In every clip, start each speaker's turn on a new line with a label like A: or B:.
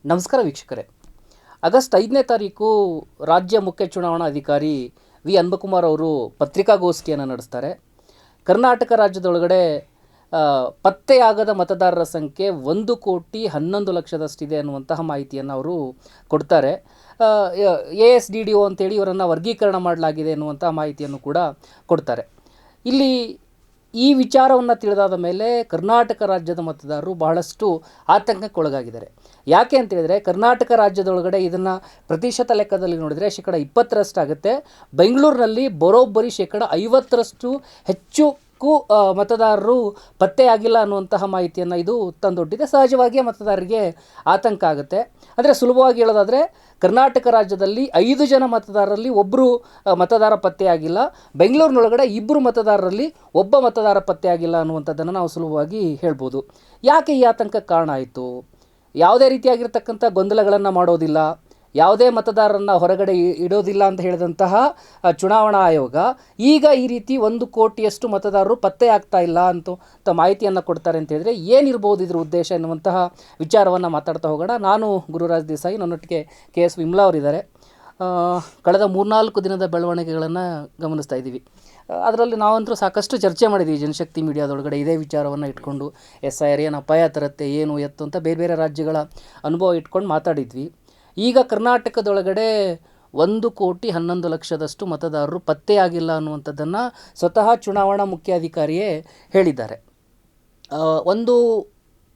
A: ನಮಸ್ಕಾರ ವೀಕ್ಷಕರೇ. ಆಗಸ್ಟ್ 5ನೇ ತಾರೀಕು ರಾಜ್ಯ ಮುಖ್ಯ ಚುನಾವಣಾ ಅಧಿಕಾರಿ ವಿ ಅನ್ಬಕುಮಾರ್ ಅವರು ಪತ್ರಿಕಾಗೋಷ್ಠಿಯನ್ನು ನಡೆಸ್ತಾರೆ. ಕರ್ನಾಟಕ ರಾಜ್ಯದೊಳಗಡೆ ಪತ್ತೆಯಾಗದ ಮತದಾರರ ಸಂಖ್ಯೆ 1,11,00,000ದಷ್ಟಿದೆ ಅನ್ನುವಂತಹ ಮಾಹಿತಿಯನ್ನು ಅವರು ಕೊಡ್ತಾರೆ. ASDDO ಅಂತೇಳಿ ಇವರನ್ನು ವರ್ಗೀಕರಣ ಮಾಡಲಾಗಿದೆ ಅನ್ನುವಂಥ ಮಾಹಿತಿಯನ್ನು ಕೂಡ ಕೊಡ್ತಾರೆ. ಇಲ್ಲಿ ಈ ವಿಚಾರವನ್ನು ತಿಳಿದಾದ ಮೇಲೆ ಕರ್ನಾಟಕ ರಾಜ್ಯದ ಮತದಾರರು ಬಹಳಷ್ಟು ಆತಂಕಕ್ಕೊಳಗಾಗಿದ್ದಾರೆ. ಯಾಕೆ ಅಂತೇಳಿದರೆ, ಕರ್ನಾಟಕ ರಾಜ್ಯದೊಳಗಡೆ ಇದನ್ನು ಪ್ರತಿಶತ ಲೆಕ್ಕದಲ್ಲಿ ನೋಡಿದರೆ 20% ಆಗುತ್ತೆ. ಬೆಂಗಳೂರಿನಲ್ಲಿ ಬರೋಬ್ಬರಿ 50% ಹೆಚ್ಚು ಮತದಾರರು ಪತ್ತೆಯಾಗಿಲ್ಲ ಅನ್ನುವಂತಹ ಮಾಹಿತಿಯನ್ನು ಇದು ತಂದೊಡ್ಡಿದೆ. ಸಹಜವಾಗಿಯೇ ಮತದಾರರಿಗೆ ಆತಂಕ ಆಗುತ್ತೆ. ಅಂದರೆ ಸುಲಭವಾಗಿ ಹೇಳೋದಾದರೆ, ಕರ್ನಾಟಕ ರಾಜ್ಯದಲ್ಲಿ 5 ಜನ ಮತದಾರರಲ್ಲಿ ಒಬ್ಬರು ಮತದಾರ ಪತ್ತೆಯಾಗಿಲ್ಲ, ಬೆಂಗಳೂರಿನೊಳಗಡೆ 2 ಮತದಾರರಲ್ಲಿ ಒಬ್ಬ ಮತದಾರ ಪತ್ತೆಯಾಗಿಲ್ಲ ಅನ್ನುವಂಥದ್ದನ್ನು ನಾವು ಸುಲಭವಾಗಿ ಹೇಳ್ಬೋದು. ಯಾಕೆ ಈ ಆತಂಕಕ್ಕೆ ಕಾರಣ ಆಯಿತು? ಯಾವುದೇ ರೀತಿಯಾಗಿರ್ತಕ್ಕಂಥ ಗೊಂದಲಗಳನ್ನು ಮಾಡೋದಿಲ್ಲ, ಯಾವುದೇ ಮತದಾರರನ್ನು ಹೊರಗಡೆ ಇಡೋದಿಲ್ಲ ಅಂತ ಹೇಳಿದಂತಹ ಚುನಾವಣಾ ಆಯೋಗ ಈಗ ಈ ರೀತಿ 1 ಕೋಟಿಯಷ್ಟು ಮತದಾರರು ಪತ್ತೆ ಆಗ್ತಾ ಇಲ್ಲ ಅಂತ ಮಾಹಿತಿಯನ್ನು ಕೊಡ್ತಾರೆ ಅಂತ ಹೇಳಿದರೆ ಏನಿರ್ಬೋದು ಇದ್ರ ಉದ್ದೇಶ ಎನ್ನುವಂತಹ ವಿಚಾರವನ್ನು ಮಾತಾಡ್ತಾ ಹೋಗೋಣ. ನಾನು ಗುರುರಾಜ್ ದೇಸಾಯಿ, ನನ್ನೊಟ್ಟಿಗೆ KS ವಿಮಲಾ ಅವರಿದ್ದಾರೆ. ಕಳೆದ 3-4 ದಿನದ ಬೆಳವಣಿಗೆಗಳನ್ನು ಗಮನಿಸ್ತಾ ಇದ್ದೀವಿ. ಅದರಲ್ಲಿ ನಾವಂತರೂ ಸಾಕಷ್ಟು ಚರ್ಚೆ ಮಾಡಿದ್ದೀವಿ ಜನಶಕ್ತಿ ಮೀಡಿಯಾದೊಳಗಡೆ ಇದೇ ವಿಚಾರವನ್ನು ಇಟ್ಕೊಂಡು. SIR ಏನು ಅಪಾಯ ತರುತ್ತೆ, ಏನು ಎತ್ತು ಅಂತ ಬೇರೆ ಬೇರೆ ರಾಜ್ಯಗಳ ಅನುಭವ ಇಟ್ಕೊಂಡು ಮಾತಾಡಿದ್ವಿ. ಈಗ ಕರ್ನಾಟಕದೊಳಗಡೆ 1,11,00,000ದಷ್ಟು ಮತದಾರರು ಪತ್ತೆಯಾಗಿಲ್ಲ ಅನ್ನುವಂಥದ್ದನ್ನು ಸ್ವತಃ ಚುನಾವಣಾ ಮುಖ್ಯಾಧಿಕಾರಿಯೇ ಹೇಳಿದ್ದಾರೆ. ಒಂದು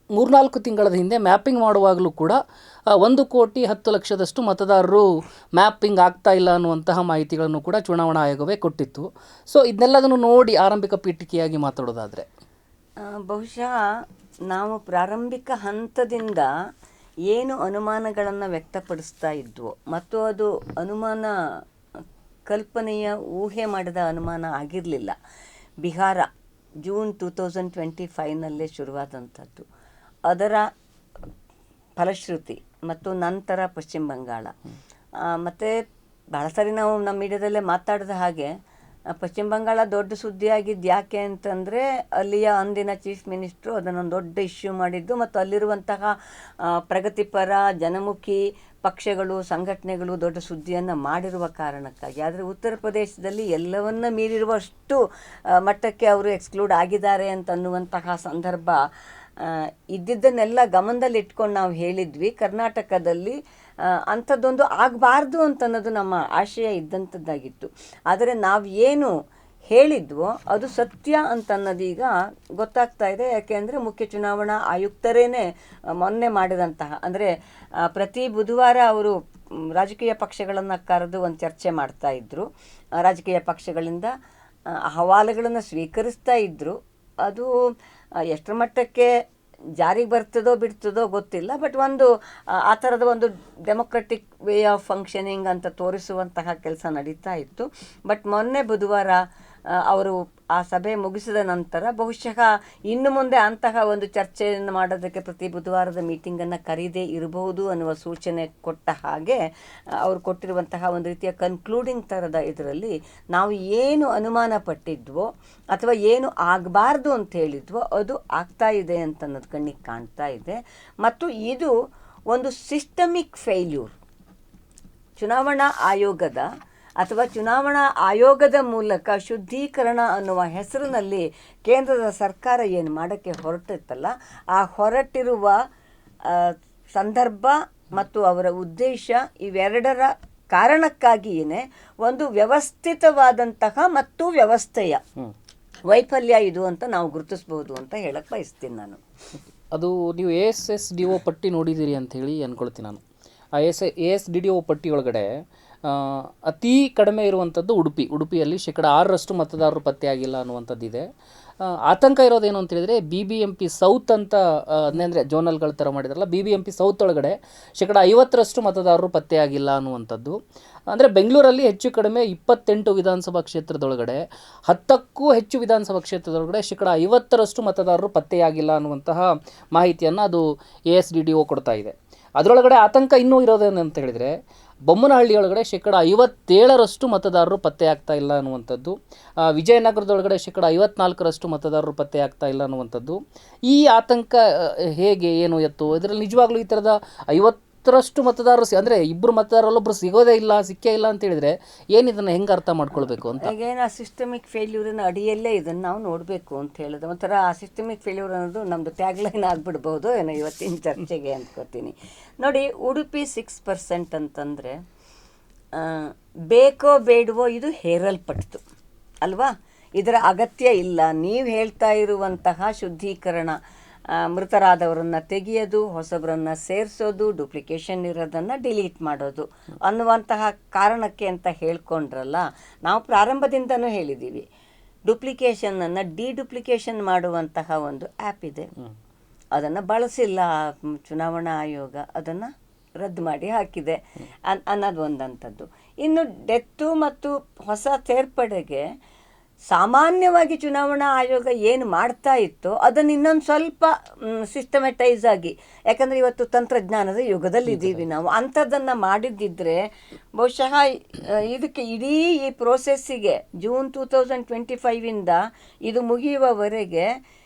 A: 3-4 ತಿಂಗಳ ಹಿಂದೆ ಮ್ಯಾಪಿಂಗ್ ಮಾಡುವಾಗಲೂ ಕೂಡ 1,10,00,000ದಷ್ಟು ಮತದಾರರು ಮ್ಯಾಪಿಂಗ್ ಆಗ್ತಾ ಇಲ್ಲ ಅನ್ನುವಂತಹ ಮಾಹಿತಿಗಳನ್ನು ಕೂಡ ಚುನಾವಣಾ ಆಯೋಗವೇ ಕೊಟ್ಟಿತ್ತು. ಸೊ ಇದನ್ನೆಲ್ಲದನ್ನು ನೋಡಿ ಆರಂಭಿಕ ಪೀಠಿಕೆಯಾಗಿ ಮಾತಾಡೋದಾದರೆ,
B: ಬಹುಶಃ ನಾವು ಪ್ರಾರಂಭಿಕ ಹಂತದಿಂದ ಏನು ಅನುಮಾನಗಳನ್ನು ವ್ಯಕ್ತಪಡಿಸ್ತಾ ಇದ್ವೋ ಮತ್ತು ಅದು ಅನುಮಾನ ಕಲ್ಪನೆಯ ಊಹೆ ಮಾಡಿದ ಅನುಮಾನ ಆಗಿರಲಿಲ್ಲ. ಬಿಹಾರ ಜೂನ್ 2025ನಲ್ಲೇ ಶುರುವಾದಂಥದ್ದು, ಅದರ ಫಲಶ್ರುತಿ ಮತ್ತು ನಂತರ ಪಶ್ಚಿಮ ಬಂಗಾಳ. ಮತ್ತು ಭಾಳ ಸಾರಿ ನಾವು ನಮ್ಮ ಮೀಡಿಯಾದಲ್ಲೇ ಮಾತಾಡಿದ ಹಾಗೆ ಪಶ್ಚಿಮ ಬಂಗಾಳ ದೊಡ್ಡ ಸುದ್ದಿಯಾಗಿದ್ದು ಯಾಕೆ ಅಂತಂದರೆ, ಅಲ್ಲಿಯ ಅಂದಿನ ಚೀಫ್ ಮಿನಿಸ್ಟ್ರು ಅದನ್ನೊಂದು ದೊಡ್ಡ ಇಶ್ಯೂ ಮಾಡಿದ್ದು ಮತ್ತು ಅಲ್ಲಿರುವಂತಹ ಪ್ರಗತಿಪರ ಜನಮುಖಿ ಪಕ್ಷಗಳು, ಸಂಘಟನೆಗಳು ದೊಡ್ಡ ಸುದ್ದಿಯನ್ನು ಮಾಡಿರುವ ಕಾರಣಕ್ಕಾಗಿ. ಆದರೆ ಉತ್ತರ ಪ್ರದೇಶದಲ್ಲಿ ಎಲ್ಲವನ್ನ ಮೀರಿರುವಷ್ಟು ಮಟ್ಟಕ್ಕೆ ಅವರು ಎಕ್ಸ್ಕ್ಲೂಡ್ ಆಗಿದ್ದಾರೆ ಅಂತನ್ನುವಂತಹ ಸಂದರ್ಭ ಇದ್ದಿದ್ದನ್ನೆಲ್ಲ ಗಮನದಲ್ಲಿ ಇಟ್ಕೊಂಡು ನಾವು ಹೇಳಿದ್ವಿ, ಕರ್ನಾಟಕದಲ್ಲಿ ಅಂಥದ್ದೊಂದು ಆಗಬಾರ್ದು ಅಂತನ್ನೋದು ನಮ್ಮ ಆಶಯ ಇದ್ದಂಥದ್ದಾಗಿತ್ತು. ಆದರೆ ನಾವು ಏನು ಹೇಳಿದ್ವೋ ಅದು ಸತ್ಯ ಅಂತನ್ನೋದೀಗ ಗೊತ್ತಾಗ್ತಾ ಇದೆ. ಯಾಕೆಂದರೆ ಮುಖ್ಯ ಚುನಾವಣಾ ಆಯುಕ್ತರೇ ಮೊನ್ನೆ ಮಾಡಿದಂತಹ, ಅಂದರೆ ಪ್ರತಿ ಬುಧವಾರ ಅವರು ರಾಜಕೀಯ ಪಕ್ಷಗಳನ್ನು ಕರೆದು ಒಂದು ಚರ್ಚೆ ಮಾಡ್ತಾ ಇದ್ದರು, ರಾಜಕೀಯ ಪಕ್ಷಗಳಿಂದ ಅಹವಾಲುಗಳನ್ನು ಸ್ವೀಕರಿಸ್ತಾ ಇದ್ದರು. ಅದು ಎಷ್ಟರ ಮಟ್ಟಕ್ಕೆ ಜಾರಿಗೆ ಬರ್ತದೋ ಬಿಡ್ತದೋ ಗೊತ್ತಿಲ್ಲ, ಬಟ್ ಒಂದು ಆ ಥರದ ಒಂದು ಡೆಮೊಕ್ರೆಟಿಕ್ ವೇ ಆಫ್ ಫಂಕ್ಷನಿಂಗ್ ಅಂತ ತೋರಿಸುವಂತಹ ಕೆಲಸ ನಡೀತಾ ಇತ್ತು. ಬಟ್ ಮೊನ್ನೆ ಬುಧವಾರ ಅವರು ಆ ಸಭೆ ಮುಗಿಸಿದ ನಂತರ ಬಹುಶಃ ಇನ್ನು ಮುಂದೆ ಅಂತಹ ಒಂದು ಚರ್ಚೆಯನ್ನು ಮಾಡೋದಕ್ಕೆ ಪ್ರತಿ ಬುಧವಾರದ ಮೀಟಿಂಗನ್ನು ಕರೀದೇ ಇರಬಹುದು ಅನ್ನುವ ಸೂಚನೆ ಕೊಟ್ಟ ಹಾಗೆ ಅವರು ಕೊಟ್ಟಿರುವಂತಹ ಒಂದು ರೀತಿಯ ಕನ್ಕ್ಲೂಡಿಂಗ್ ಥರದ ಇದರಲ್ಲಿ ನಾವು ಏನು ಅನುಮಾನ ಪಟ್ಟಿದ್ವೋ ಅಥವಾ ಏನು ಆಗಬಾರ್ದು ಅಂತ ಹೇಳಿದ್ವೋ ಅದು ಆಗ್ತಾ ಇದೆ ಅಂತ ಅನ್ನೋದು ಕಣ್ಣಿಗೆ ಕಾಣ್ತಾ ಇದೆ. ಮತ್ತು ಇದು ಒಂದು ಸಿಸ್ಟಮಿಕ್ ಫೇಲ್ಯೂರ್. ಚುನಾವಣಾ ಆಯೋಗದ ಅಥವಾ ಚುನಾವಣಾ ಆಯೋಗದ ಮೂಲಕ ಶುದ್ಧೀಕರಣ ಅನ್ನುವ ಹೆಸರಿನಲ್ಲಿ ಕೇಂದ್ರದ ಸರ್ಕಾರ ಏನು ಮಾಡೋಕ್ಕೆ ಹೊರಟಿತ್ತಲ್ಲ, ಆ ಹೊರಟಿರುವ ಸಂದರ್ಭ ಮತ್ತು ಅವರ ಉದ್ದೇಶ ಇವೆರಡರ ಕಾರಣಕ್ಕಾಗಿಯೇ ಒಂದು ವ್ಯವಸ್ಥಿತವಾದಂತಹ ಮತ್ತು ವ್ಯವಸ್ಥೆಯ ವೈಫಲ್ಯ ಇದು ಅಂತ ನಾವು ಗುರುತಿಸ್ಬೋದು ಅಂತ ಹೇಳಕ್ಕೆ ಬಯಸ್ತೀನಿ ನಾನು.
A: ಅದು ನೀವು ASDO ಪಟ್ಟಿ ನೋಡಿದ್ದೀರಿ ಅಂಥೇಳಿ ಅಂದ್ಕೊಳ್ತೀನಿ ನಾನು. ಆ ASDDO ಪಟ್ಟಿಯೊಳಗಡೆ ಅತಿ ಕಡಿಮೆ ಇರುವಂಥದ್ದು ಉಡುಪಿಯಲ್ಲಿ 6% ಮತದಾರರು ಪತ್ತೆಯಾಗಿಲ್ಲ ಅನ್ನುವಂಥದ್ದಿದೆ. ಆತಂಕ ಇರೋದೇನು ಅಂತ ಹೇಳಿದರೆ, BBMP ಸೌತ್ ಅಂತ ಅಂದರೆ ಜೋನಲ್ಗಳ ಥರ ಮಾಡಿದಾರಲ್ಲ, BBMP ಸೌತ್ ಒಳಗಡೆ 50% ಮತದಾರರು ಪತ್ತೆಯಾಗಿಲ್ಲ ಅನ್ನುವಂಥದ್ದು. ಅಂದರೆ ಬೆಂಗಳೂರಲ್ಲಿ ಹೆಚ್ಚು ಕಡಿಮೆ 28 ವಿಧಾನಸಭಾ ಕ್ಷೇತ್ರದೊಳಗಡೆ 10ಕ್ಕೂ ಹೆಚ್ಚು ವಿಧಾನಸಭಾ ಕ್ಷೇತ್ರದೊಳಗಡೆ 50% ಮತದಾರರು ಪತ್ತೆಯಾಗಿಲ್ಲ ಅನ್ನುವಂತಹ ಮಾಹಿತಿಯನ್ನು ಅದು ASDDO ಕೊಡ್ತಾ ಇದೆ. ಅದರೊಳಗಡೆ ಆತಂಕ ಇನ್ನೂ ಇರೋದೇನು ಅಂತ ಹೇಳಿದರೆ, ಬೊಮ್ಮನಹಳ್ಳಿಯೊಳಗಡೆ 57% ಮತದಾರರು ಪತ್ತೆ ಆಗ್ತಾ ಇಲ್ಲ ಅನ್ನುವಂಥದ್ದು. ವಿಜಯನಗರದೊಳಗಡೆ 54% ಮತದಾರರು ಪತ್ತೆ ಆಗ್ತಾ ಇಲ್ಲ ಅನ್ನುವಂಥದ್ದು. ಈ ಆತಂಕ ಹೇಗೆ ಏನು ಎತ್ತು ಇದರಲ್ಲಿ ನಿಜವಾಗ್ಲೂ ಈ ಥರದ 10ರಷ್ಟು ಮತದಾರರು ಅಂದರೆ ಇಬ್ಬರು ಮತದಾರರಲ್ಲೊಬ್ಬರು ಸಿಗೋದೇ ಇಲ್ಲ, ಸಿಕ್ಕೇ ಇಲ್ಲ ಅಂತ ಹೇಳಿದ್ರೆ ಏನಿದನ್ನು ಹೆಂಗೆ ಅರ್ಥ ಮಾಡ್ಕೊಳ್ಬೇಕು ಅಂತ?
B: ಈಗೇನು ಆ ಸಿಸ್ಟಮಿಕ್ ಫೇಲ್ಯೂರಿನ ಅಡಿಯಲ್ಲೇ ಇದನ್ನು ನಾವು ನೋಡಬೇಕು ಅಂತ ಹೇಳಿದ್ರೆ ಒಂಥರ ಆ ಸಿಸ್ಟಮಿಕ್ ಫೇಲ್ಯೂರ್ ಅನ್ನೋದು ನಮ್ಮದು ಟ್ಯಾಗ್ಲೈನ್ ಆಗಿಬಿಡ್ಬೋದು ಏನೋ ಇವತ್ತಿನ ಚರ್ಚೆಗೆ ಅಂದ್ಕೋತೀನಿ. ನೋಡಿ, ಉಡುಪಿ 6% ಅಂತಂದರೆ ಬೇಕೋ ಬೇಡವೋ ಇದು ಹೇರಲ್ಪಟ್ಟಿತು ಅಲ್ವಾ? ಇದರ ಅಗತ್ಯ ಇಲ್ಲ. ನೀವು ಹೇಳ್ತಾ ಇರುವಂತಹ ಶುದ್ಧೀಕರಣ, ಮೃತರಾದವರನ್ನು ತೆಗೆಯೋದು, ಹೊಸಬರನ್ನು ಸೇರಿಸೋದು, ಡುಪ್ಲಿಕೇಶನ್ ಇರೋದನ್ನು ಡಿಲೀಟ್ ಮಾಡೋದು ಅನ್ನುವಂತಹ ಕಾರಣಕ್ಕೆ ಅಂತ ಹೇಳ್ಕೊಂಡ್ರಲ್ಲ, ನಾವು ಪ್ರಾರಂಭದಿಂದನೂ ಹೇಳಿದ್ದೀವಿ, ಡುಪ್ಲಿಕೇಶನನ್ನು ಡಿಡುಪ್ಲಿಕೇಶನ್ ಮಾಡುವಂತಹ ಒಂದು ಆ್ಯಪ್ ಇದೆ, ಅದನ್ನು ಬಳಸಿಲ್ಲ ಚುನಾವಣಾ ಆಯೋಗ, ಅದನ್ನು ರದ್ದು ಮಾಡಿ ಹಾಕಿದೆ ಅನ್ನೋದು ಒಂದಂಥದ್ದು. ಇನ್ನು ಡೆತ್ತು ಮತ್ತು ಹೊಸ ಸೇರ್ಪಡೆಗೆ ಸಾಮಾನ್ಯವಾಗಿ ಚುನಾವಣಾ ಆಯೋಗ ಏನು ಮಾಡ್ತಾ ಇತ್ತೋ ಅದನ್ನು ಇನ್ನೊಂದು ಸ್ವಲ್ಪ ಸಿಸ್ಟಮೆಟೈಸ್ ಆಗಿ, ಯಾಕಂದರೆ ಇವತ್ತು ತಂತ್ರಜ್ಞಾನದ ಯುಗದಲ್ಲಿ ಇದ್ದೀವಿ ನಾವು, ಅಂಥದ್ದನ್ನು ಮಾಡಿದ್ದಿದ್ರೆ ಬಹುಶಃ ಇದಕ್ಕೆ ಇಡೀ ಈ ಪ್ರೋಸೆಸ್ಸಿಗೆ ಜೂನ್ 2025ಇಂದ ಇದು ಮುಗಿಯುವವರೆಗೆ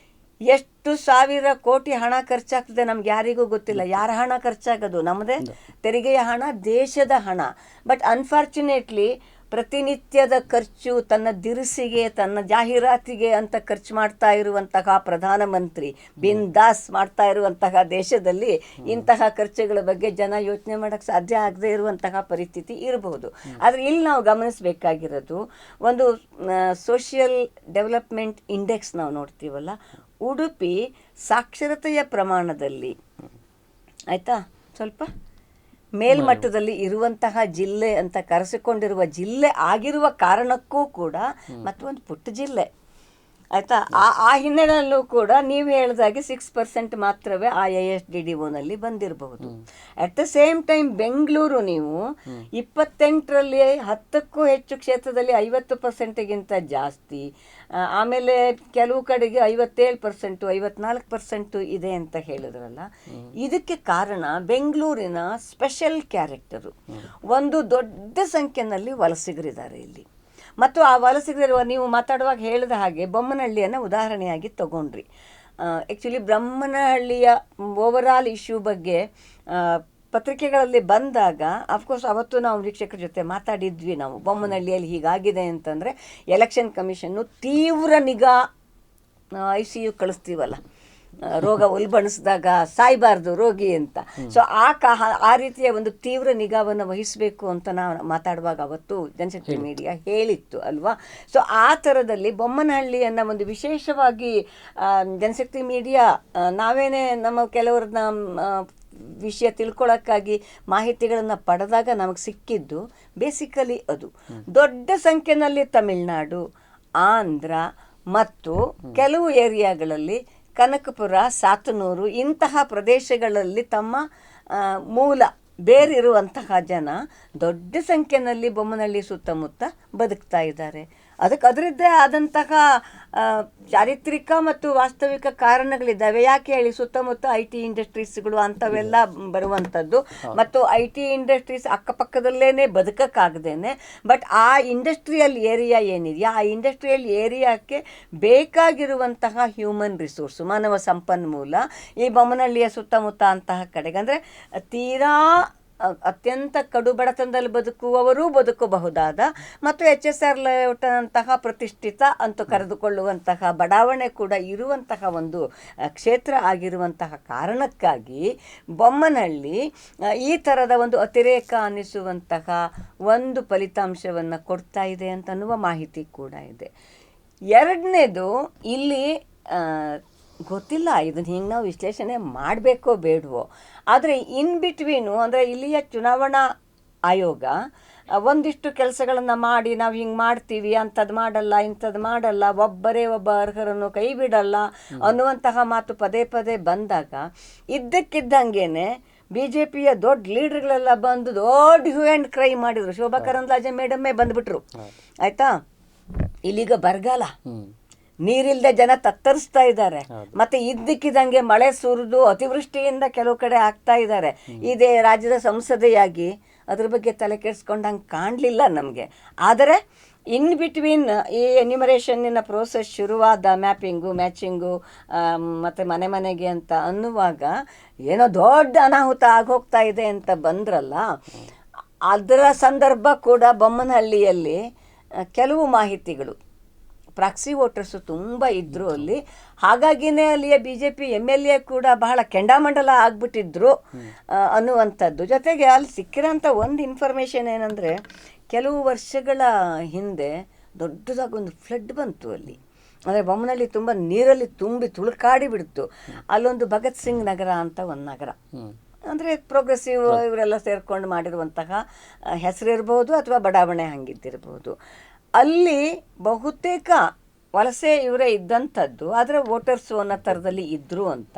B: ಎಷ್ಟು ಸಾವಿರ ಕೋಟಿ ಹಣ ಖರ್ಚಾಗ್ತದೆ ನಮ್ಗೆ ಯಾರಿಗೂ ಗೊತ್ತಿಲ್ಲ. ಯಾರ ಹಣ ಖರ್ಚಾಗೋದು? ನಮ್ಮದೇ ತೆರಿಗೆಯ ಹಣ, ದೇಶದ ಹಣ. ಬಟ್ ಅನ್ಫಾರ್ಚುನೇಟ್ಲಿ ಪ್ರತಿನಿತ್ಯದ ಖರ್ಚು, ತನ್ನ ದಿರಿಸಿಗೆ, ತನ್ನ ಜಾಹೀರಾತಿಗೆ ಅಂತ ಖರ್ಚು ಮಾಡ್ತಾ ಇರುವಂತಹ ಪ್ರಧಾನಮಂತ್ರಿ ಬಿಂದಾಸ್ ಮಾಡ್ತಾ ಇರುವಂತಹ ದೇಶದಲ್ಲಿ ಇಂತಹ ಖರ್ಚುಗಳ ಬಗ್ಗೆ ಜನ ಯೋಚನೆ ಮಾಡೋಕ್ಕೆ ಸಾಧ್ಯ ಆಗದೆ ಇರುವಂತಹ ಪರಿಸ್ಥಿತಿ ಇರಬಹುದು. ಆದರೆ ಇಲ್ಲಿ ನಾವು ಗಮನಿಸಬೇಕಾಗಿರೋದು ಒಂದು ಸೋಷಿಯಲ್ ಡೆವಲಪ್ಮೆಂಟ್ ಇಂಡೆಕ್ಸ್ ನಾವು ನೋಡ್ತೀವಲ್ಲ, ಉಡುಪಿ ಸಾಕ್ಷರತೆಯ ಪ್ರಮಾಣದಲ್ಲಿ ಆಯಿತಾ ಸ್ವಲ್ಪ ಮೇಲ್ಮಟ್ಟದಲ್ಲಿ ಇರುವಂತಹ ಜಿಲ್ಲೆ ಅಂತ ಕರೆಸಿಕೊಂಡಿರುವ ಜಿಲ್ಲೆ ಆಗಿರುವ ಕಾರಣಕ್ಕೂ ಕೂಡ ಮತ್ತೊಂದು ಪುಟ್ಟ ಜಿಲ್ಲೆ ಆಯಿತಾ. ಆ ಹಿನ್ನೆಲೆಯಲ್ಲೂ ಕೂಡ ನೀವು ಹೇಳಿದಾಗೆ 6% ಮಾತ್ರವೇ ಆ ASDDOನಲ್ಲಿ ಬಂದಿರಬಹುದು. At the same time Bengaluru ನೀವು 28ರಲ್ಲಿ 10ಕ್ಕೂ ಹೆಚ್ಚು ಕ್ಷೇತ್ರದಲ್ಲಿ 50%ಗಿಂತ ಜಾಸ್ತಿ, ಆಮೇಲೆ ಕೆಲವು ಕಡೆಗೆ 57%, 54% ಇದೆ ಅಂತ ಹೇಳಿದ್ರಲ್ಲ. ಇದಕ್ಕೆ ಕಾರಣ ಬೆಂಗಳೂರಿನ ಸ್ಪೆಷಲ್ ಕ್ಯಾರೆಕ್ಟರು. ಒಂದು ದೊಡ್ಡ ಸಂಖ್ಯೆಯಲ್ಲಿ ವಲಸಿಗರಿದ್ದಾರೆ ಇಲ್ಲಿ, ಮತ್ತು ಆ ವಲಸಿಗರಿರುವ ನೀವು ಮಾತಾಡುವಾಗ ಹೇಳಿದ ಹಾಗೆ ಬೊಮ್ಮನಹಳ್ಳಿಯನ್ನು ಉದಾಹರಣೆಯಾಗಿ ತಗೊಂಡ್ರಿ. ಆ್ಯಕ್ಚುಲಿ ಬೊಮ್ಮನಹಳ್ಳಿಯ ಓವರಾಲ್ ಇಶ್ಯೂ ಬಗ್ಗೆ ಪತ್ರಿಕೆಗಳಲ್ಲಿ ಬಂದಾಗ ಅಫ್ಕೋರ್ಸ್ ಅವತ್ತು ನಾವು ವೀಕ್ಷಕರ ಜೊತೆ ಮಾತಾಡಿದ್ವಿ. ನಾವು ಬೊಮ್ಮನಹಳ್ಳಿಯಲ್ಲಿ ಹೀಗಾಗಿದೆ ಅಂತಂದರೆ ಎಲೆಕ್ಷನ್ ಕಮಿಷನ್ನು ತೀವ್ರ ನಿಗಾ, ICU ಕಳಿಸ್ತೀವಲ್ಲ, ರೋಗ ಉಲ್ಬಣಿಸಿದಾಗ ಸಾಯಬಾರ್ದು ರೋಗಿ ಅಂತ. ಸೊ ಆ ರೀತಿಯ ಒಂದು ತೀವ್ರ ನಿಗಾವನ್ನು ವಹಿಸಬೇಕು ಅಂತ ನಾವು ಮಾತಾಡುವಾಗ ಅವತ್ತು ಜನಶಕ್ತಿ ಮೀಡಿಯಾ ಹೇಳಿತ್ತು ಅಲ್ವಾ. ಸೊ ಆ ಥರದಲ್ಲಿ ಬೊಮ್ಮನಹಳ್ಳಿಯನ್ನು ಒಂದು ವಿಶೇಷವಾಗಿ ಜನಶಕ್ತಿ ಮೀಡಿಯಾ ನಾವೇನೇ ನಮ್ಮ ಕೆಲವ್ರನ್ನ ವಿಷಯ ತಿಳ್ಕೊಳ್ಳೋಕ್ಕಾಗಿ ಮಾಹಿತಿಗಳನ್ನು ಪಡೆದಾಗ ನಮಗೆ ಸಿಕ್ಕಿದ್ದು ಬೇಸಿಕಲಿ ಅದು ದೊಡ್ಡ ಸಂಖ್ಯೆಯಲ್ಲಿ ತಮಿಳುನಾಡು, ಆಂಧ್ರ ಮತ್ತು ಕೆಲವು ಏರಿಯಾಗಳಲ್ಲಿ ಕನಕಪುರ, ಸಾತನೂರು ಇಂತಹ ಪ್ರದೇಶಗಳಲ್ಲಿ ತಮ್ಮ ಮೂಲ ಬೇರಿರುವಂತಹ ಜನ ದೊಡ್ಡ ಸಂಖ್ಯೆಯಲ್ಲಿ ಬೊಮ್ಮನಹಳ್ಳಿ ಸುತ್ತಮುತ್ತ ಬದುಕ್ತಾ ಇದ್ದಾರೆ. ಅದರದ್ದೇ ಆದಂತಹ ಚಾರಿತ್ರಿಕ ಮತ್ತು ವಾಸ್ತವಿಕ ಕಾರಣಗಳಿದ್ದಾವೆ. ಯಾಕೆ ಹೇಳಿ, ಸುತ್ತಮುತ್ತ IT ಇಂಡಸ್ಟ್ರೀಸ್ಗಳು ಅಂಥವೆಲ್ಲ ಬರುವಂಥದ್ದು, ಮತ್ತು IT ಇಂಡಸ್ಟ್ರೀಸ್ ಅಕ್ಕಪಕ್ಕದಲ್ಲೇ ಬದುಕಕ್ಕಾಗದೇನೆ. ಬಟ್ ಆ ಇಂಡಸ್ಟ್ರಿಯಲ್ ಏರಿಯಾ ಏನಿದೆಯಾ, ಆ ಇಂಡಸ್ಟ್ರಿಯಲ್ ಏರಿಯಾಕ್ಕೆ ಬೇಕಾಗಿರುವಂತಹ ಹ್ಯೂಮನ್ ರಿಸೋರ್ಸು, ಮಾನವ ಸಂಪನ್ಮೂಲ ಈ ಬೊಮ್ಮನಹಳ್ಳಿಯ ಸುತ್ತಮುತ್ತ ಅಂತಹ ಕಡೆಗೆ, ಅಂದರೆ ತೀರಾ ಅತ್ಯಂತ ಕಡು ಬಡತನದಲ್ಲಿ ಬದುಕುವವರೂ ಬದುಕಬಹುದಾದ ಮತ್ತು HSR ಲೇಔಟ್ನಂತಹ ಪ್ರತಿಷ್ಠಿತ ಅಂತ ಕರೆದುಕೊಳ್ಳುವಂತಹ ಬಡಾವಣೆ ಕೂಡ ಇರುವಂತಹ ಒಂದು ಕ್ಷೇತ್ರ ಆಗಿರುವಂತಹ ಕಾರಣಕ್ಕಾಗಿ ಬೊಮ್ಮನಹಳ್ಳಿ ಈ ಥರದ ಒಂದು ಅತಿರೇಕ ಅನ್ನಿಸುವಂತಹ ಒಂದು ಫಲಿತಾಂಶವನ್ನು ಕೊಡ್ತಾ ಇದೆ ಅಂತನ್ನುವ ಮಾಹಿತಿ ಕೂಡ ಇದೆ. ಎರಡನೇದು ಇಲ್ಲಿ ಗೊತ್ತಿಲ್ಲ ಇದನ್ನು ಹಿಂಗೆ ನಾವು ವಿಶ್ಲೇಷಣೆ ಮಾಡಬೇಕೋ ಬೇಡವೋ, ಆದರೆ ಇನ್ ಬಿಟ್ವೀನು ಅಂದರೆ ಇಲ್ಲಿಯ ಚುನಾವಣಾ ಆಯೋಗ ಒಂದಿಷ್ಟು ಕೆಲಸಗಳನ್ನು ಮಾಡಿ ನಾವು ಹಿಂಗೆ ಮಾಡ್ತೀವಿ, ಅಂಥದ್ದು ಮಾಡಲ್ಲ, ಇಂಥದ್ದು ಮಾಡಲ್ಲ, ಒಬ್ಬರೇ ಒಬ್ಬ ಅರ್ಹರನ್ನು ಕೈ ಬಿಡಲ್ಲ ಅನ್ನುವಂತಹ ಮಾತು ಪದೇ ಪದೇ ಬಂದಾಗ ಇದ್ದಕ್ಕಿದ್ದಂಗೆ BJPಯ ದೊಡ್ಡ ಲೀಡರ್ಗಳೆಲ್ಲ ಬಂದು ದೊಡ್ಡ ಹ್ಯೂ ಆ್ಯಂಡ್ ಕ್ರೈ ಮಾಡಿದರು. ಶೋಭಾ ಕರಂದ್ಲಾಜೆ ಮೇಡಮ್ಮೇ ಬಂದುಬಿಟ್ರು ಆಯಿತಾ. ಇಲ್ಲಿಗ ಬರಗಾಲ, ನೀರಿಲ್ಲದೆ ಜನ ತತ್ತರಿಸ್ತಾ ಇದ್ದಾರೆ, ಮತ್ತು ಇದ್ದಕ್ಕಿದ್ದಂಗೆ ಮಳೆ ಸುರಿದು ಅತಿವೃಷ್ಟಿಯಿಂದ ಕೆಲವು ಕಡೆ ಆಗ್ತಾ ಇದ್ದಾರೆ. ಇದೇ ರಾಜ್ಯದ ಸಂಸದೆಯಾಗಿ ಅದ್ರ ಬಗ್ಗೆ ತಲೆ ಕೆಡಿಸ್ಕೊಂಡಂಗೆ ಕಾಣಲಿಲ್ಲ ನಮಗೆ. ಆದರೆ ಇನ್ ಬಿಟ್ವೀನ್ ಈ ಎನ್ಯುಮರೇಷನ್ನಿನ ಪ್ರೋಸೆಸ್ ಶುರುವಾದ ಮ್ಯಾಪಿಂಗು ಮ್ಯಾಚಿಂಗು ಮತ್ತು ಮನೆ ಮನೆಗೆ ಅಂತ ಅನ್ನುವಾಗ ಏನೋ ದೊಡ್ಡ ಅನಾಹುತ ಆಗೋಗ್ತಾ ಇದೆ ಅಂತ ಬಂದ್ರಲ್ಲ, ಅದರ ಸಂದರ್ಭ ಕೂಡ ಬೊಮ್ಮನಹಳ್ಳಿಯಲ್ಲಿ ಕೆಲವು ಮಾಹಿತಿಗಳು ಪ್ರಾಕ್ಸಿ ವೋಟರ್ಸು ತುಂಬ ಇದ್ದರು ಅಲ್ಲಿ. ಹಾಗಾಗಿನೇ ಅಲ್ಲಿಯ BJP MLA ಕೂಡ ಬಹಳ ಕೆಂಡಾಮಂಡಲ ಆಗ್ಬಿಟ್ಟಿದ್ರು ಅನ್ನುವಂಥದ್ದು. ಜೊತೆಗೆ ಅಲ್ಲಿ ಸಿಕ್ಕಿರೋಂಥ ಒಂದು ಇನ್ಫಾರ್ಮೇಷನ್ ಏನಂದರೆ, ಕೆಲವು ವರ್ಷಗಳ ಹಿಂದೆ ದೊಡ್ಡದಾಗಿ ಒಂದು ಫ್ಲಡ್ ಬಂತು ಅಲ್ಲಿ. ಅಂದರೆ ಬೊಮ್ಮನಹಳ್ಳಿ ತುಂಬ ನೀರಲ್ಲಿ ತುಂಬಿ ತುಳುಕಾಡಿ ಬಿಡ್ತು. ಅಲ್ಲೊಂದು ಭಗತ್ ಸಿಂಗ್ ನಗರ ಅಂತ ಒಂದು ನಗರ, ಅಂದರೆ ಪ್ರೋಗ್ರೆಸಿವ್ ಇವರೆಲ್ಲ ಸೇರ್ಕೊಂಡು ಮಾಡಿರುವಂತಹ ಹೆಸರಿರ್ಬೋದು ಅಥವಾ ಬಡಾವಣೆ ಹಂಗಿದ್ದಿರ್ಬೋದು. ಅಲ್ಲಿ ಬಹುತೇಕ ವಲಸೆ ಇವರೇ ಇದ್ದಂಥದ್ದು, ಆದರೆ ವೋಟರ್ಸು ಅನ್ನೋ ಥರದಲ್ಲಿ ಇದ್ದರು ಅಂತ.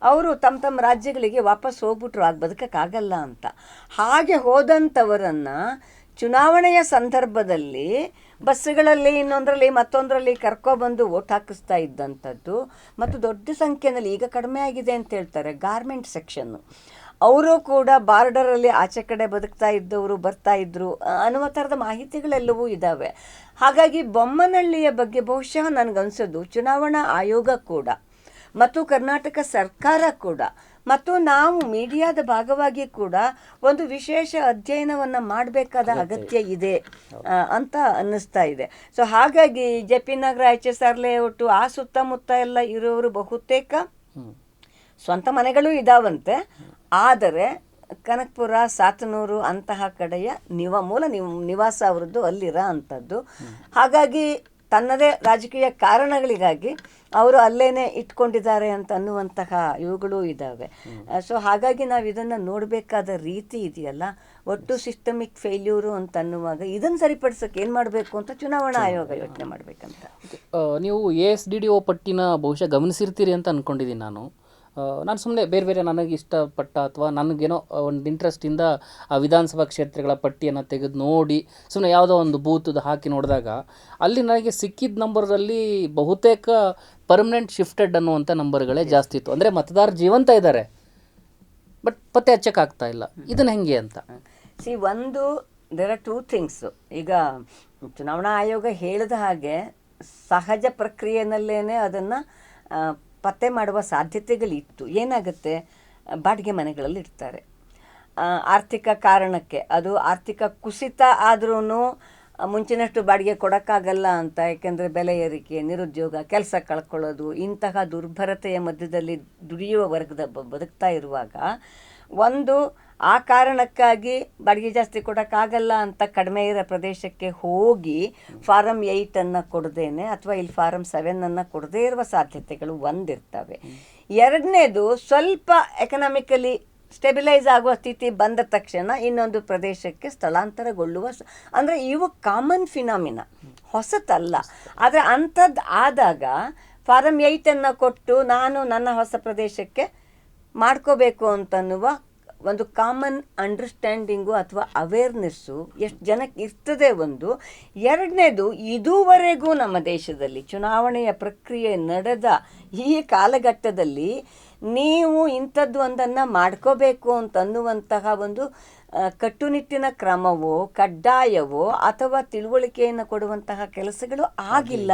B: ಅವರು ತಮ್ಮ ರಾಜ್ಯಗಳಿಗೆ ವಾಪಸ್ ಹೋಗ್ಬಿಟ್ರು, ಆಗ ಬದುಕೋಕ್ಕಾಗಲ್ಲ ಅಂತ. ಹಾಗೆ ಹೋದಂಥವರನ್ನು ಚುನಾವಣೆಯ ಸಂದರ್ಭದಲ್ಲಿ ಬಸ್ಸುಗಳಲ್ಲಿ ಇನ್ನೊಂದರಲ್ಲಿ ಮತ್ತೊಂದರಲ್ಲಿ ಕರ್ಕೊಬಂದು ವೋಟ್ ಹಾಕಿಸ್ತಾ ಇದ್ದಂಥದ್ದು. ಮತ್ತು ದೊಡ್ಡ ಸಂಖ್ಯೆಯಲ್ಲಿ, ಈಗ ಕಡಿಮೆ ಆಗಿದೆ ಅಂತ ಹೇಳ್ತಾರೆ, ಗಾರ್ಮೆಂಟ್ ಸೆಕ್ಷನ್ನು, ಅವರು ಕೂಡ ಬಾರ್ಡರಲ್ಲಿ ಆಚೆ ಕಡೆ ಬದುಕ್ತಾ ಇದ್ದವರು ಬರ್ತಾ ಇದ್ರು ಅನ್ನುವ ಥರದ ಮಾಹಿತಿಗಳೆಲ್ಲವೂ ಇದ್ದಾವೆ. ಹಾಗಾಗಿ ಬೊಮ್ಮನಹಳ್ಳಿಯ ಬಗ್ಗೆ ಬಹುಶಃ ನನಗನ್ಸೋದು ಚುನಾವಣಾ ಆಯೋಗ ಕೂಡ ಮತ್ತು ಕರ್ನಾಟಕ ಸರ್ಕಾರ ಕೂಡ ಮತ್ತು ನಾವು ಮೀಡಿಯಾದ ಭಾಗವಾಗಿ ಕೂಡ ಒಂದು ವಿಶೇಷ ಅಧ್ಯಯನವನ್ನು ಮಾಡಬೇಕಾದ ಅಗತ್ಯ ಇದೆ ಅಂತ ಅನ್ನಿಸ್ತಾ ಇದೆ. ಸೊ ಹಾಗಾಗಿ JP ನಗರ, HSR ಲೇಔಟು, ಆ ಸುತ್ತಮುತ್ತ ಎಲ್ಲ ಇರೋರು ಬಹುತೇಕ ಸ್ವಂತ ಮನೆಗಳು ಇದಾವಂತೆ, ಆದರೆ ಕನಕಪುರ, ಸಾತನೂರು ಅಂತಹ ಕಡೆಯ ನಿವಾಸ ಅವರದ್ದು ಅಲ್ಲಿರೋ ಅಂಥದ್ದು. ಹಾಗಾಗಿ ತನ್ನದೇ ರಾಜಕೀಯ ಕಾರಣಗಳಿಗಾಗಿ ಅವರು ಅಲ್ಲೇನೆ ಇಟ್ಕೊಂಡಿದ್ದಾರೆ ಅಂತ ಅನ್ನುವಂತಹ ಇವುಗಳು ಇದ್ದಾವೆ. ಸೊ ಹಾಗಾಗಿ ನಾವು ಇದನ್ನು ನೋಡಬೇಕಾದ ರೀತಿ ಇದೆಯಲ್ಲ, ಒಟ್ಟು ಸಿಸ್ಟಮಿಕ್ ಫೇಲ್ಯೂರು ಅಂತ ಅನ್ನುವಾಗ ಇದನ್ನು ಸರಿಪಡಿಸೋಕೆ ಏನು ಮಾಡಬೇಕು ಅಂತ ಚುನಾವಣಾ ಆಯೋಗ ಯೋಚನೆ ಮಾಡಬೇಕಂತ.
A: ನೀವು ASDDO ಪಟ್ಟಿನ ಬಹುಶಃ ಗಮನಿಸಿರ್ತೀರಿ ಅಂತ ಅಂದ್ಕೊಂಡಿದ್ದೀನಿ ನಾನು. ಸುಮ್ಮನೆ ಬೇರೆ ನನಗೆ ಇಷ್ಟಪಟ್ಟ ಅಥವಾ ನನಗೇನೋ ಒಂದು ಇಂಟ್ರೆಸ್ಟಿಂದ ಆ ವಿಧಾನಸಭಾ ಕ್ಷೇತ್ರಗಳ ಪಟ್ಟಿಯನ್ನು ತೆಗೆದು ನೋಡಿ ಸುಮ್ಮನೆ ಯಾವುದೋ ಒಂದು ಬೂತದ್ದು ಹಾಕಿ ನೋಡಿದಾಗ ಅಲ್ಲಿ ನನಗೆ ಸಿಕ್ಕಿದ ನಂಬರಲ್ಲಿ ಬಹುತೇಕ ಪರ್ಮನೆಂಟ್ ಶಿಫ್ಟೆಡ್ ಅನ್ನುವಂಥ ನಂಬರ್ಗಳೇ ಜಾಸ್ತಿ ಇತ್ತು. ಅಂದರೆ ಮತದಾರರು ಜೀವಂತ ಇದ್ದಾರೆ, ಬಟ್ ಪತ್ತೆ ಹಚ್ಚಕ್ಕಾಗ್ತಾ ಇಲ್ಲ. ಇದನ್ನು ಹೆಂಗೆ ಅಂತ
B: ಒಂದು ದೇರ್ ಆರ್ 2 ಥಿಂಗ್ಸ್. ಈಗ ಚುನಾವಣಾ ಆಯೋಗ ಹೇಳಿದ ಹಾಗೆ ಸಹಜ ಪ್ರಕ್ರಿಯೆಯಲ್ಲೇ ಅದನ್ನು ಪತ್ತೆ ಮಾಡುವ ಸಾಧ್ಯತೆಗಳಿತ್ತು. ಏನಾಗುತ್ತೆ, ಬಾಡಿಗೆ ಮನೆಗಳಲ್ಲಿ ಇರ್ತಾರೆ, ಆರ್ಥಿಕ ಕಾರಣಕ್ಕೆ, ಅದು ಆರ್ಥಿಕ ಕುಸಿತ ಆದ್ರೂ ಮುಂಚಿನಷ್ಟು ಬಾಡಿಗೆ ಕೊಡೋಕ್ಕಾಗಲ್ಲ ಅಂತ, ಯಾಕೆಂದರೆ ಬೆಲೆ ಏರಿಕೆ, ನಿರುದ್ಯೋಗ, ಕೆಲಸ ಕಳ್ಕೊಳ್ಳೋದು, ಇಂತಹ ದುರ್ಭರತೆಯ ಮಧ್ಯದಲ್ಲಿ ದುಡಿಯುವ ವರ್ಗದ ಬದುಕ್ತಾ ಇರುವಾಗ ಒಂದು ಆ ಕಾರಣಕ್ಕಾಗಿ ಬಾಡಿಗೆ ಜಾಸ್ತಿ ಕೊಡೋಕ್ಕಾಗಲ್ಲ ಅಂತ ಕಡಿಮೆ ಇರೋ ಪ್ರದೇಶಕ್ಕೆ ಹೋಗಿ ಫಾರಮ್ 8 ಕೊಡದೇನೆ ಅಥವಾ ಇಲ್ಲಿ ಫಾರಮ್ 7 ಕೊಡದೇ ಇರುವ ಸಾಧ್ಯತೆಗಳು ಒಂದಿರ್ತವೆ. ಎರಡನೇದು, ಸ್ವಲ್ಪ ಎಕನಾಮಿಕಲಿ ಸ್ಟೆಬಿಲೈಸ್ ಆಗುವ ಸ್ಥಿತಿ ಬಂದ ತಕ್ಷಣ ಇನ್ನೊಂದು ಪ್ರದೇಶಕ್ಕೆ ಸ್ಥಳಾಂತರಗೊಳ್ಳುವ, ಅಂದರೆ ಇವು ಕಾಮನ್ ಫಿನಾಮಿನಾ, ಹೊಸತಲ್ಲ. ಆದರೆ ಅಂಥದ್ದು ಆದಾಗ ಫಾರಮ್ 8 ಕೊಟ್ಟು ನಾನು ನನ್ನ ಹೊಸ ಪ್ರದೇಶಕ್ಕೆ ಮಾಡ್ಕೋಬೇಕು ಅಂತನ್ನುವ ಒಂದು ಕಾಮನ್ ಅಂಡರ್ಸ್ಟ್ಯಾಂಡಿಂಗು ಅಥವಾ ಅವೇರ್ನೆಸ್ಸು ಎಷ್ಟು ಜನಕ್ಕೆ ಇರ್ತದೆ ಒಂದು. ಎರಡನೇದು, ಇದುವರೆಗೂ ನಮ್ಮ ದೇಶದಲ್ಲಿ ಚುನಾವಣೆಯ ಪ್ರಕ್ರಿಯೆ ನಡೆದ ಈ ಕಾಲಘಟ್ಟದಲ್ಲಿ ನೀವು ಇಂಥದ್ದು ಒಂದನ್ನು ಮಾಡ್ಕೋಬೇಕು ಅಂತನ್ನುವಂತಹ ಒಂದು ಕಟ್ಟುನಿಟ್ಟಿನ ಕ್ರಮವೋ ಕಡ್ಡಾಯವೋ ಅಥವಾ ತಿಳುವಳಿಕೆಯನ್ನು ಕೊಡುವಂತಹ ಕೆಲಸಗಳು ಆಗಿಲ್ಲ.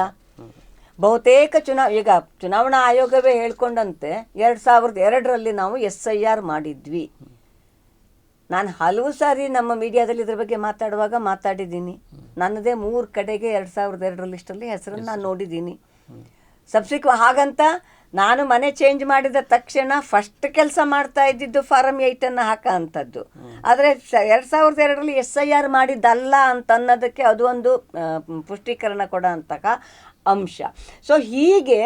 B: ಬಹುತೇಕ ಈಗ ಚುನಾವಣಾ ಆಯೋಗವೇ ಹೇಳ್ಕೊಂಡಂತೆ 2002ರಲ್ಲಿ ನಾವು SIR ಮಾಡಿದ್ವಿ. ನಾನು ಹಲವು ಸಾರಿ ನಮ್ಮ ಮೀಡಿಯಾದಲ್ಲಿ ಇದ್ರ ಬಗ್ಗೆ ಮಾತಾಡಿದ್ದೀನಿ. ನನ್ನದೇ 3 ಕಡೆಗೆ 2002 ಲಿಸ್ಟಲ್ಲಿ ಹೆಸರನ್ನು ನಾನು ನೋಡಿದ್ದೀನಿ. ಹಾಗಂತ ನಾನು ಮನೆ ಚೇಂಜ್ ಮಾಡಿದ ತಕ್ಷಣ ಫಸ್ಟ್ ಕೆಲಸ ಮಾಡ್ತಾ ಇದ್ದಿದ್ದು ಫಾರಮ್ 8 ಹಾಕೋ ಅಂಥದ್ದು. ಆದರೆ 2002ರಲ್ಲಿ SIR ಮಾಡಿದ್ದಲ್ಲ ಅಂತ ಅನ್ನೋದಕ್ಕೆ ಅದು ಒಂದು ಪುಷ್ಟೀಕರಣ ಕೊಡೋ ಅಂತಹ ಅಂಶ. ಸೊ ಹೀಗೆ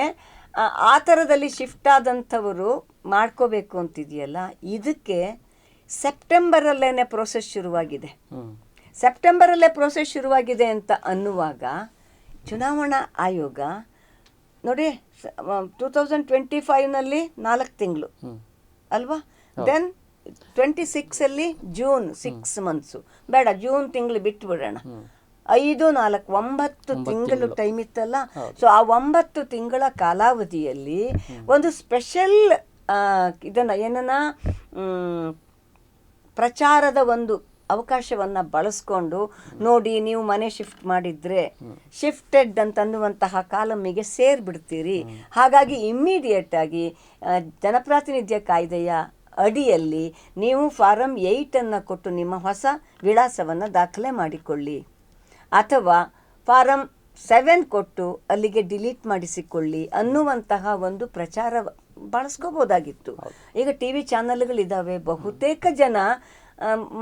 B: ಆ ಥರದಲ್ಲಿ ಶಿಫ್ಟ್ ಆದಂಥವರು ಮಾಡ್ಕೋಬೇಕು ಅಂತಿದೆಯಲ್ಲ, ಇದಕ್ಕೆ ಸೆಪ್ಟೆಂಬರಲ್ಲೇ ಪ್ರೋಸೆಸ್ ಶುರುವಾಗಿದೆ ಅಂತ ಅನ್ನುವಾಗ ಚುನಾವಣಾ ಆಯೋಗ ನೋಡಿ 2025ನಲ್ಲಿ 4 ತಿಂಗಳು ಅಲ್ವಾ, ದೆನ್ 26ಅಲ್ಲಿ ಜೂನ್ 6 ಮಂತ್ಸು, ಬೇಡ ಜೂನ್ ತಿಂಗಳು ಬಿಟ್ಬಿಡೋಣ, 5, 4, 9 ತಿಂಗಳು ಟೈಮ್ ಇತ್ತಲ್ಲ. ಸೊ ಆ 9 ತಿಂಗಳ ಕಾಲಾವಧಿಯಲ್ಲಿ ಒಂದು ಸ್ಪೆಷಲ್ ಇದನ್ನು ಪ್ರಚಾರದ ಒಂದು ಅವಕಾಶವನ್ನು ಬಳಸ್ಕೊಂಡು ನೋಡಿ ನೀವು ಮನೆ ಶಿಫ್ಟ್ ಮಾಡಿದರೆ ಶಿಫ್ಟೆಡ್ ಅಂತನ್ನುವಂತಹ ಕಾಲಮ್ಮಿಗೆ ಸೇರಿಬಿಡ್ತೀರಿ. ಹಾಗಾಗಿ ಇಮ್ಮಿಡಿಯೇಟಾಗಿ ಜನಪ್ರಾತಿನಿಧ್ಯ ಕಾಯ್ದೆಯ ಅಡಿಯಲ್ಲಿ ನೀವು ಫಾರಂ 8 ಕೊಟ್ಟು ನಿಮ್ಮ ಹೊಸ ವಿಳಾಸವನ್ನು ದಾಖಲೆ ಮಾಡಿಕೊಳ್ಳಿ, ಅಥವಾ ಫಾರಂ 7 ಕೊಟ್ಟು ಅಲ್ಲಿಗೆ ಡಿಲೀಟ್ ಮಾಡಿಸಿಕೊಳ್ಳಿ ಅನ್ನುವಂತಹ ಒಂದು ಪ್ರಚಾರ ಬಳಸ್ಕೋಬೋದಾಗಿತ್ತು. ಈಗ ಟಿ ವಿ ಚಾನಲ್ಗಳಿದ್ದಾವೆ, ಬಹುತೇಕ ಜನ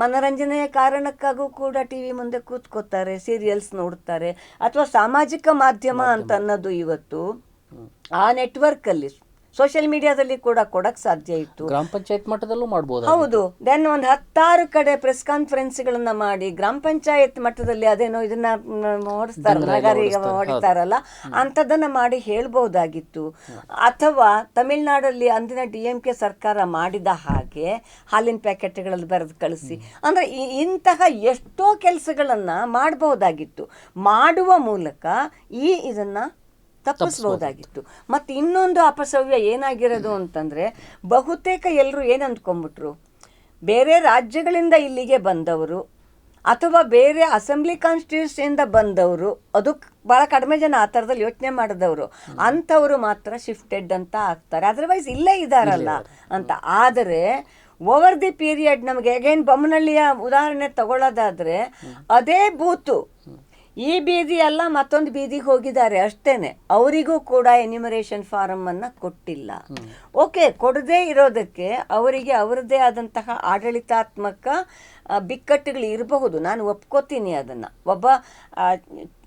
B: ಮನರಂಜನೆಯ ಕಾರಣಕ್ಕಾಗೂ ಕೂಡ ಟಿ ವಿ ಮುಂದೆ ಕೂತ್ಕೋತಾರೆ, ಸೀರಿಯಲ್ಸ್ ನೋಡ್ತಾರೆ, ಅಥವಾ ಸಾಮಾಜಿಕ ಮಾಧ್ಯಮ ಅಂತ ಅನ್ನೋದು ಇವತ್ತು ಆ ನೆಟ್ವರ್ಕಲ್ಲಿ ಸೋಷಿಯಲ್ ಮೀಡಿಯಾದಲ್ಲಿ ಕೂಡ ಕೊಡಕ್ಕೆ ಸಾಧ್ಯ ಇತ್ತು.
A: ಗ್ರಾಮ ಪಂಚಾಯತ್ ಮಟ್ಟದಲ್ಲೂ ಮಾಡ್ಬೋದು.
B: ಹೌದು. ದೆನ್ ಒಂದು 10 ಕಡೆ ಪ್ರೆಸ್ ಕಾನ್ಫರೆನ್ಸ್ಗಳನ್ನ ಮಾಡಿ ಗ್ರಾಮ ಪಂಚಾಯತ್ ಮಟ್ಟದಲ್ಲಿ ಅದೇನೋ ಇದನ್ನ ಹೊಡಿತಾರಲ್ಲ ಅಂಥದ್ದನ್ನ ಮಾಡಿ ಹೇಳ್ಬಹುದಾಗಿತ್ತು. ಅಥವಾ ತಮಿಳ್ನಾಡಲ್ಲಿ ಅಂದಿನ DMK ಸರ್ಕಾರ ಮಾಡಿದ ಹಾಗೆ ಹಾಲಿನ ಪ್ಯಾಕೆಟ್ಗಳಲ್ಲಿ ಬರೆದು ಕಳಿಸಿ, ಅಂದ್ರೆ ಇಂತಹ ಎಷ್ಟೋ ಕೆಲಸಗಳನ್ನ ಮಾಡಬಹುದಾಗಿತ್ತು. ಮಾಡುವ ಮೂಲಕ ಇದನ್ನ ತಪ್ಪಿಸ್ಬೋದಾಗಿತ್ತು. ಮತ್ತು ಇನ್ನೊಂದು ಅಪಸವ್ಯ ಏನಾಗಿರೋದು ಅಂತಂದರೆ, ಬಹುತೇಕ ಎಲ್ಲರೂ ಏನು ಅಂದ್ಕೊಂಡ್ಬಿಟ್ರು, ಬೇರೆ ರಾಜ್ಯಗಳಿಂದ ಇಲ್ಲಿಗೆ ಬಂದವರು ಅಥವಾ ಬೇರೆ ಅಸೆಂಬ್ಲಿ ಕಾನ್ಸ್ಟಿಟ್ಯೂನ್ಸಿಯಿಂದ ಬಂದವರು, ಅದು ಭಾಳ ಕಡಿಮೆ ಜನ ಆ ಥರದಲ್ಲಿ ಯೋಚನೆ ಮಾಡಿದವರು, ಅಂಥವರು ಮಾತ್ರ ಶಿಫ್ಟೆಡ್ ಅಂತ ಆಗ್ತಾರೆ, ಅದರ್ವೈಸ್ ಇಲ್ಲೇ ಇದ್ದಾರಲ್ಲ ಅಂತ. ಆದರೆ ಓವರ್ ದಿ ಪೀರಿಯಡ್ ನಮಗೆ ಅಗೈನ್ ಬೊಮ್ಮನಹಳ್ಳಿಯ ಉದಾಹರಣೆ ತಗೊಳ್ಳೋದಾದರೆ, ಅದೇ ಬೂತು ಈ ಬೀದಿ ಅಲ್ಲ ಮತ್ತೊಂದು ಬೀದಿಗೆ ಹೋಗಿದ್ದಾರೆ ಅಷ್ಟೇನೆ, ಅವರಿಗೂ ಕೂಡ ಎನ್ಯುಮರೇಷನ್ ಫಾರಮ್ ಅನ್ನು ಕೊಟ್ಟಿಲ್ಲ. ಓಕೆ, ಕೊಡದೇ ಇರೋದಕ್ಕೆ ಅವರಿಗೆ ಅವರದ್ದೇ ಆದಂತಹ ಆಡಳಿತಾತ್ಮಕ ಬಿಕ್ಕಟ್ಟುಗಳು ಇರಬಹುದು, ನಾನು ಒಪ್ಕೋತೀನಿ ಅದನ್ನು. ಒಬ್ಬ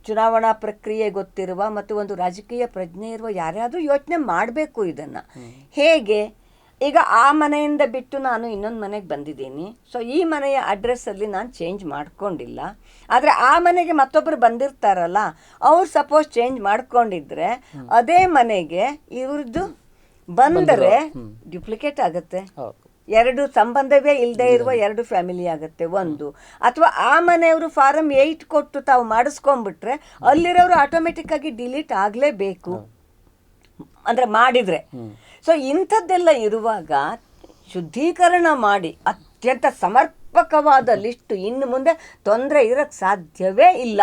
B: ಚುನಾವಣಾ ಪ್ರಕ್ರಿಯೆ ಗೊತ್ತಿರುವ ಮತ್ತು ಒಂದು ರಾಜಕೀಯ ಪ್ರಜ್ಞೆ ಇರುವ ಯಾರ್ಯಾದರೂ ಯೋಚನೆ ಮಾಡಬೇಕು ಇದನ್ನು. ಹೇಗೆ ಈಗ ಆ ಮನೆಯಿಂದ ಬಿಟ್ಟು ನಾನು ಇನ್ನೊಂದು ಮನೆಗೆ ಬಂದಿದ್ದೀನಿ, ಸೊ ಈ ಮನೆಯ ಅಡ್ರೆಸ್ಸಲ್ಲಿ ನಾನು ಚೇಂಜ್ ಮಾಡ್ಕೊಂಡಿಲ್ಲ, ಆದರೆ ಆ ಮನೆಗೆ ಮತ್ತೊಬ್ಬರು ಬಂದಿರ್ತಾರಲ್ಲ, ಅವ್ರು ಸಪೋಸ್ ಚೇಂಜ್ ಮಾಡ್ಕೊಂಡಿದ್ರೆ ಅದೇ ಮನೆಗೆ ಇವ್ರದ್ದು ಬಂದರೆ ಡ್ಯೂಪ್ಲಿಕೇಟ್ ಆಗುತ್ತೆ. 2 ಸಂಬಂಧವೇ ಇಲ್ಲದೆ ಇರುವ 2 ಫ್ಯಾಮಿಲಿ ಆಗುತ್ತೆ ಒಂದು. ಅಥವಾ ಆ ಮನೆಯವರು ಫಾರಂ 8 ಕೊಟ್ಟು ತಾವು ಮಾಡಿಸ್ಕೊಂಡ್ಬಿಟ್ರೆ ಅಲ್ಲಿರೋರು ಆಟೋಮೆಟಿಕ್ ಆಗಿ ಡಿಲೀಟ್ ಆಗಲೇಬೇಕು, ಅಂದರೆ ಮಾಡಿದರೆ. ಸೊ ಇಂಥದ್ದೆಲ್ಲ ಇರುವಾಗ ಶುದ್ಧೀಕರಣ ಮಾಡಿ ಅತ್ಯಂತ ಸಮರ್ಪಕವಾದ ಲಿಸ್ಟು ಇನ್ನು ಮುಂದೆ ತೊಂದರೆ ಇರೋಕ್ಕೆ ಸಾಧ್ಯವೇ ಇಲ್ಲ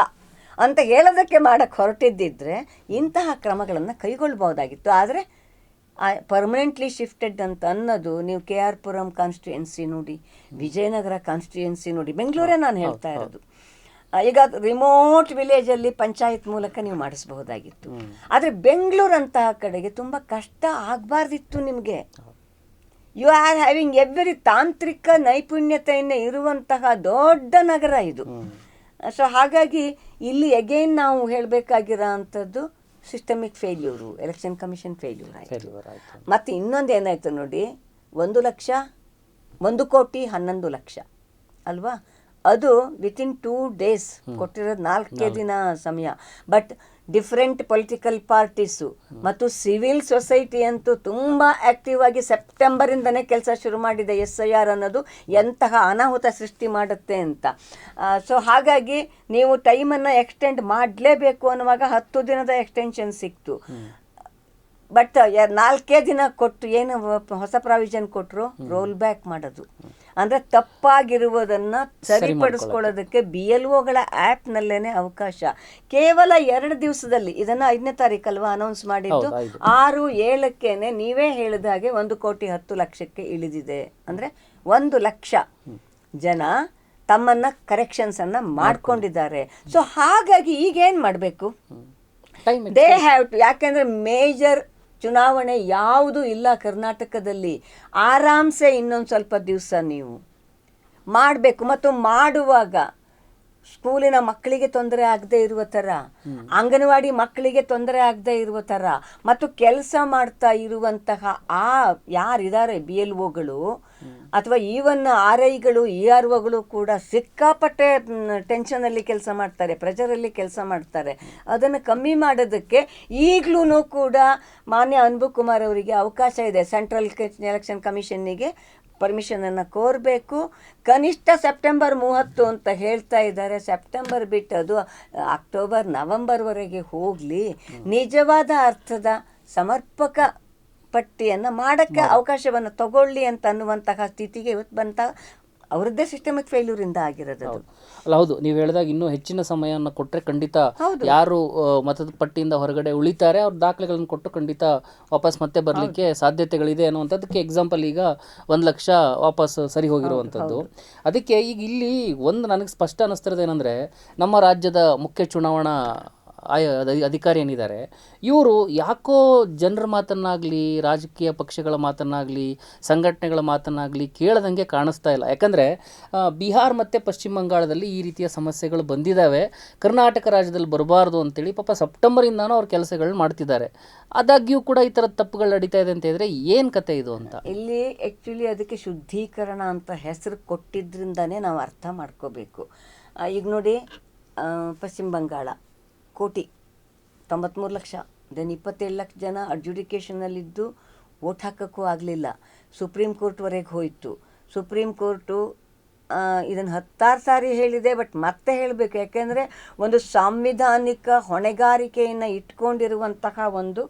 B: ಅಂತ ಹೇಳೋದಕ್ಕೆ ಮಾಡಕ್ಕೆ ಹೊರಟಿದ್ದಿದ್ರೆ ಇಂತಹ ಕ್ರಮಗಳನ್ನು ಕೈಗೊಳ್ಬೋದಾಗಿತ್ತು. ಆದರೆ ಪರ್ಮನೆಂಟ್ಲಿ ಶಿಫ್ಟೆಡ್ ಅಂತ ಅನ್ನೋದು, ನೀವು KR ಪುರಂ ಕಾನ್ಸ್ಟಿಟ್ಯೂಯೆನ್ಸಿ ನೋಡಿ, ವಿಜಯನಗರ ಕಾನ್ಸ್ಟಿಟ್ಯೂಯೆನ್ಸಿ ನೋಡಿ, ಬೆಂಗಳೂರೇ ನಾನು ಹೇಳ್ತಾ ಇರೋದು. ಈಗ ರಿಮೋಟ್ ವಿಲೇಜಲ್ಲಿ ಪಂಚಾಯತ್ ಮೂಲಕ ನೀವು ಮಾಡಿಸಬಹುದಾಗಿತ್ತು. ಆದರೆ ಬೆಂಗಳೂರಂತಹ ಕಡೆಗೆ ತುಂಬ ಕಷ್ಟ ಆಗಬಾರ್ದಿತ್ತು ನಿಮಗೆ. ಯು ಆರ್ ಹ್ಯಾವಿಂಗ್ ಎವ್ರಿ ತಾಂತ್ರಿಕ ನೈಪುಣ್ಯತೆಯನ್ನು ಇರುವಂತಹ ದೊಡ್ಡ ನಗರ ಇದು. ಸೊ ಹಾಗಾಗಿ ಇಲ್ಲಿ ಅಗೈನ್ ನಾವು ಹೇಳಬೇಕಾಗಿರೋ ಅಂಥದ್ದು systemic failure, election commission failure ಆಯಿತು. ಮತ್ತು ಇನ್ನೊಂದು ಏನಾಯಿತು ನೋಡಿ, 1,11,11 ಅಲ್ವಾ, ಅದು ವಿತಿನ್ 2 days ಕೊಟ್ಟಿರೋದು, 4 ದಿನ ಸಮಯ. ಬಟ್ ಡಿಫ್ರೆಂಟ್ ಪೊಲಿಟಿಕಲ್ ಪಾರ್ಟೀಸು ಮತ್ತು ಸಿವಿಲ್ ಸೊಸೈಟಿ ಅಂತೂ ತುಂಬ ಆ್ಯಕ್ಟಿವ್ ಆಗಿ ಸೆಪ್ಟೆಂಬರಿಂದನೇ ಕೆಲಸ ಶುರು ಮಾಡಿದೆ. SIR ಅನ್ನೋದು ಎಂತಹ ಅನಾಹುತ ಸೃಷ್ಟಿ ಮಾಡುತ್ತೆ ಅಂತ. ಸೊ ಹಾಗಾಗಿ ನೀವು ಟೈಮನ್ನು ಎಕ್ಸ್ಟೆಂಡ್ ಮಾಡಲೇಬೇಕು ಅನ್ನುವಾಗ 10 ದಿನದ ಎಕ್ಸ್ಟೆನ್ಷನ್ ಸಿಕ್ತು. ಬಟ್ 4 ದಿನ ಕೊಟ್ಟು ಏನು ಹೊಸ ಪ್ರಾವಿಷನ್ ಕೊಟ್ಟರು, ರೋಲ್ ಬ್ಯಾಕ್ ಮಾಡೋದು. ಅಂದರೆ ತಪ್ಪಾಗಿರುವುದನ್ನು ಸರಿಪಡಿಸ್ಕೊಳ್ಳೋದಕ್ಕೆ BLOಗಳ ಆ್ಯಪ್ನಲ್ಲೇ ಅವಕಾಶ. ಕೇವಲ 2 ದಿವಸದಲ್ಲಿ, ಇದನ್ನು 5ನೇ ತಾರೀಕಲ್ವಾ ಅನೌನ್ಸ್ ಮಾಡಿದ್ದು, 6-7 ನೀವೇ ಹೇಳಿದ ಹಾಗೆ 1,10,00,000 ಇಳಿದಿದೆ. ಅಂದರೆ 1,00,000 ಜನ ತಮ್ಮನ್ನ ಕರೆಕ್ಷನ್ಸನ್ನು ಮಾಡ್ಕೊಂಡಿದ್ದಾರೆ. ಸೊ ಹಾಗಾಗಿ ಈಗೇನು ಮಾಡಬೇಕು, ದೇ ಹ್ಯಾವ್ ಟು, ಯಾಕೆಂದರೆ ಮೇಜರ್ ಚುನಾವಣೆ ಯಾವುದೂ ಇಲ್ಲ ಕರ್ನಾಟಕದಲ್ಲಿ. ಆರಾಮ್ಸೆ ಇನ್ನೊಂದು ಸ್ವಲ್ಪ ದಿವಸ ನೀವು ಮಾಡಬೇಕು. ಮತ್ತು ಮಾಡುವಾಗ ಸ್ಕೂಲಿನ ಮಕ್ಕಳಿಗೆ ತೊಂದರೆ ಆಗದೆ ಇರುವ ಥರ, ಅಂಗನವಾಡಿ ಮಕ್ಕಳಿಗೆ ತೊಂದರೆ ಆಗದೆ ಇರುವ ಥರ, ಮತ್ತು ಕೆಲಸ ಮಾಡ್ತಾ ಇರುವಂತಹ ಯಾರಿದ್ದಾರೆ BLOಗಳು ಅಥವಾ ಈವನ್ RIಗಳು EROಗಳು ಕೂಡ ಸಿಕ್ಕಾಪಟ್ಟೆ ಟೆನ್ಷನಲ್ಲಿ ಕೆಲಸ ಮಾಡ್ತಾರೆ, ಪ್ರೆಷರಲ್ಲಿ ಕೆಲಸ ಮಾಡ್ತಾರೆ. ಅದನ್ನು ಕಮ್ಮಿ ಮಾಡೋದಕ್ಕೆ ಈಗಲೂ ಕೂಡ ಮಾನ್ಯ ಅನ್ಬು ಕುಮಾರ್ ಅವರಿಗೆ ಅವಕಾಶ ಇದೆ. ಸೆಂಟ್ರಲ್ ಎಲೆಕ್ಷನ್ ಕಮಿಷನ್ನಿಗೆ ಪರ್ಮಿಷನನ್ನು ಕೋರಬೇಕು. ಕನಿಷ್ಠ ಸೆಪ್ಟೆಂಬರ್ 30 ಅಂತ ಹೇಳ್ತಾ ಇದ್ದಾರೆ. ಸೆಪ್ಟೆಂಬರ್ ಬಿಟ್ಟು ಅದು ಅಕ್ಟೋಬರ್ ನವೆಂಬರ್ವರೆಗೆ ಹೋಗಲಿ. ನಿಜವಾದ ಅರ್ಥದ ಸಮರ್ಪಕ ಪಟ್ಟಿಯನ್ನು ಮಾಡೋಕ್ಕೆ ಅವಕಾಶವನ್ನು ತಗೊಳ್ಳಿ ಅಂತ ಅನ್ನುವಂತಹ ಸ್ಥಿತಿಗೆ ಇವತ್ತು ಬಂತ ಅವರದ್ದೇ ಸಿಸ್ಟಮಿಕ್ ಫೇಲ್ಯೂರಿಂದ ಆಗಿರೋದು ಅದು.
A: ಅಲ್ಲ ಹೌದು, ನೀವು ಹೇಳಿದಾಗ ಇನ್ನೂ ಹೆಚ್ಚಿನ ಸಮಯವನ್ನು ಕೊಟ್ಟರೆ ಖಂಡಿತ
B: ಹೌದು.
A: ಯಾರು ಮತದ ಪಟ್ಟಿಯಿಂದ ಹೊರಗಡೆ ಉಳಿತಾರೆ ಅವ್ರ ದಾಖಲೆಗಳನ್ನು ಕೊಟ್ಟು ಖಂಡಿತ ವಾಪಸ್ ಮತ್ತೆ ಬರಲಿಕ್ಕೆ ಸಾಧ್ಯತೆಗಳಿದೆ ಅನ್ನುವಂಥದ್ದಕ್ಕೆ ಎಕ್ಸಾಂಪಲ್ ಈಗ 1,00,000 ವಾಪಸ್ ಸರಿ ಹೋಗಿರುವಂಥದ್ದು. ಅದಕ್ಕೆ ಈಗ ಇಲ್ಲಿ ಒಂದು ನನಗೆ ಸ್ಪಷ್ಟ ಅನ್ನಿಸ್ತಿರೋದು ಏನಂದರೆ, ನಮ್ಮ ರಾಜ್ಯದ ಮುಖ್ಯ ಚುನಾವಣಾ ಅಧಿಕಾರಿ ಏನಿದ್ದಾರೆ ಇವರು ಯಾಕೋ ಜನರ ಮಾತನ್ನಾಗಲಿ, ರಾಜಕೀಯ ಪಕ್ಷಗಳ ಮಾತನ್ನಾಗಲಿ, ಸಂಘಟನೆಗಳ ಮಾತನ್ನಾಗಲಿ ಕೇಳದಂಗೆ ಕಾಣಿಸ್ತಾ ಇಲ್ಲ. ಯಾಕಂದರೆ ಬಿಹಾರ್ ಮತ್ತು ಪಶ್ಚಿಮ ಬಂಗಾಳದಲ್ಲಿ ಈ ರೀತಿಯ ಸಮಸ್ಯೆಗಳು ಬಂದಿದ್ದಾವೆ, ಕರ್ನಾಟಕ ರಾಜ್ಯದಲ್ಲಿ ಬರಬಾರ್ದು ಅಂತೇಳಿ ಪಾಪ ಸೆಪ್ಟೆಂಬರಿಂದನೂ ಅವ್ರು ಕೆಲಸಗಳನ್ನ ಮಾಡ್ತಿದ್ದಾರೆ. ಆದಾಗ್ಯೂ ಕೂಡ ಈ ಥರದ ತಪ್ಪುಗಳು ನಡೀತಾ ಇದೆ ಅಂತ ಹೇಳಿದ್ರೆ ಏನು ಕತೆ ಇದು ಅಂತ.
B: ಇಲ್ಲಿ ಆ್ಯಕ್ಚುಲಿ ಅದಕ್ಕೆ ಶುದ್ಧೀಕರಣ ಅಂತ ಹೆಸರು ಕೊಟ್ಟಿದ್ದರಿಂದನೇ ನಾವು ಅರ್ಥ ಮಾಡ್ಕೋಬೇಕು. ಈಗ ನೋಡಿ, ಪಶ್ಚಿಮ ಬಂಗಾಳ 93,00,000, ದೆನ್ 27 ಲಕ್ಷ ಜನ ಅಡ್ಜುಡಿಕೇಷನಲ್ಲಿದ್ದು ವೋಟ್ ಹಾಕೋಕ್ಕೂ ಆಗಲಿಲ್ಲ. ಸುಪ್ರೀಂ ಕೋರ್ಟ್ವರೆಗೆ ಹೋಯಿತು. ಸುಪ್ರೀಂ ಕೋರ್ಟು ಇದನ್ನು 10 ಸಾರಿ ಹೇಳಿದೆ, ಬಟ್ ಮತ್ತೆ ಹೇಳಬೇಕು. ಯಾಕೆಂದರೆ ಒಂದು ಸಾಂವಿಧಾನಿಕ ಹೊಣೆಗಾರಿಕೆಯನ್ನು ಇಟ್ಕೊಂಡಿರುವಂತಹ ಒಂದು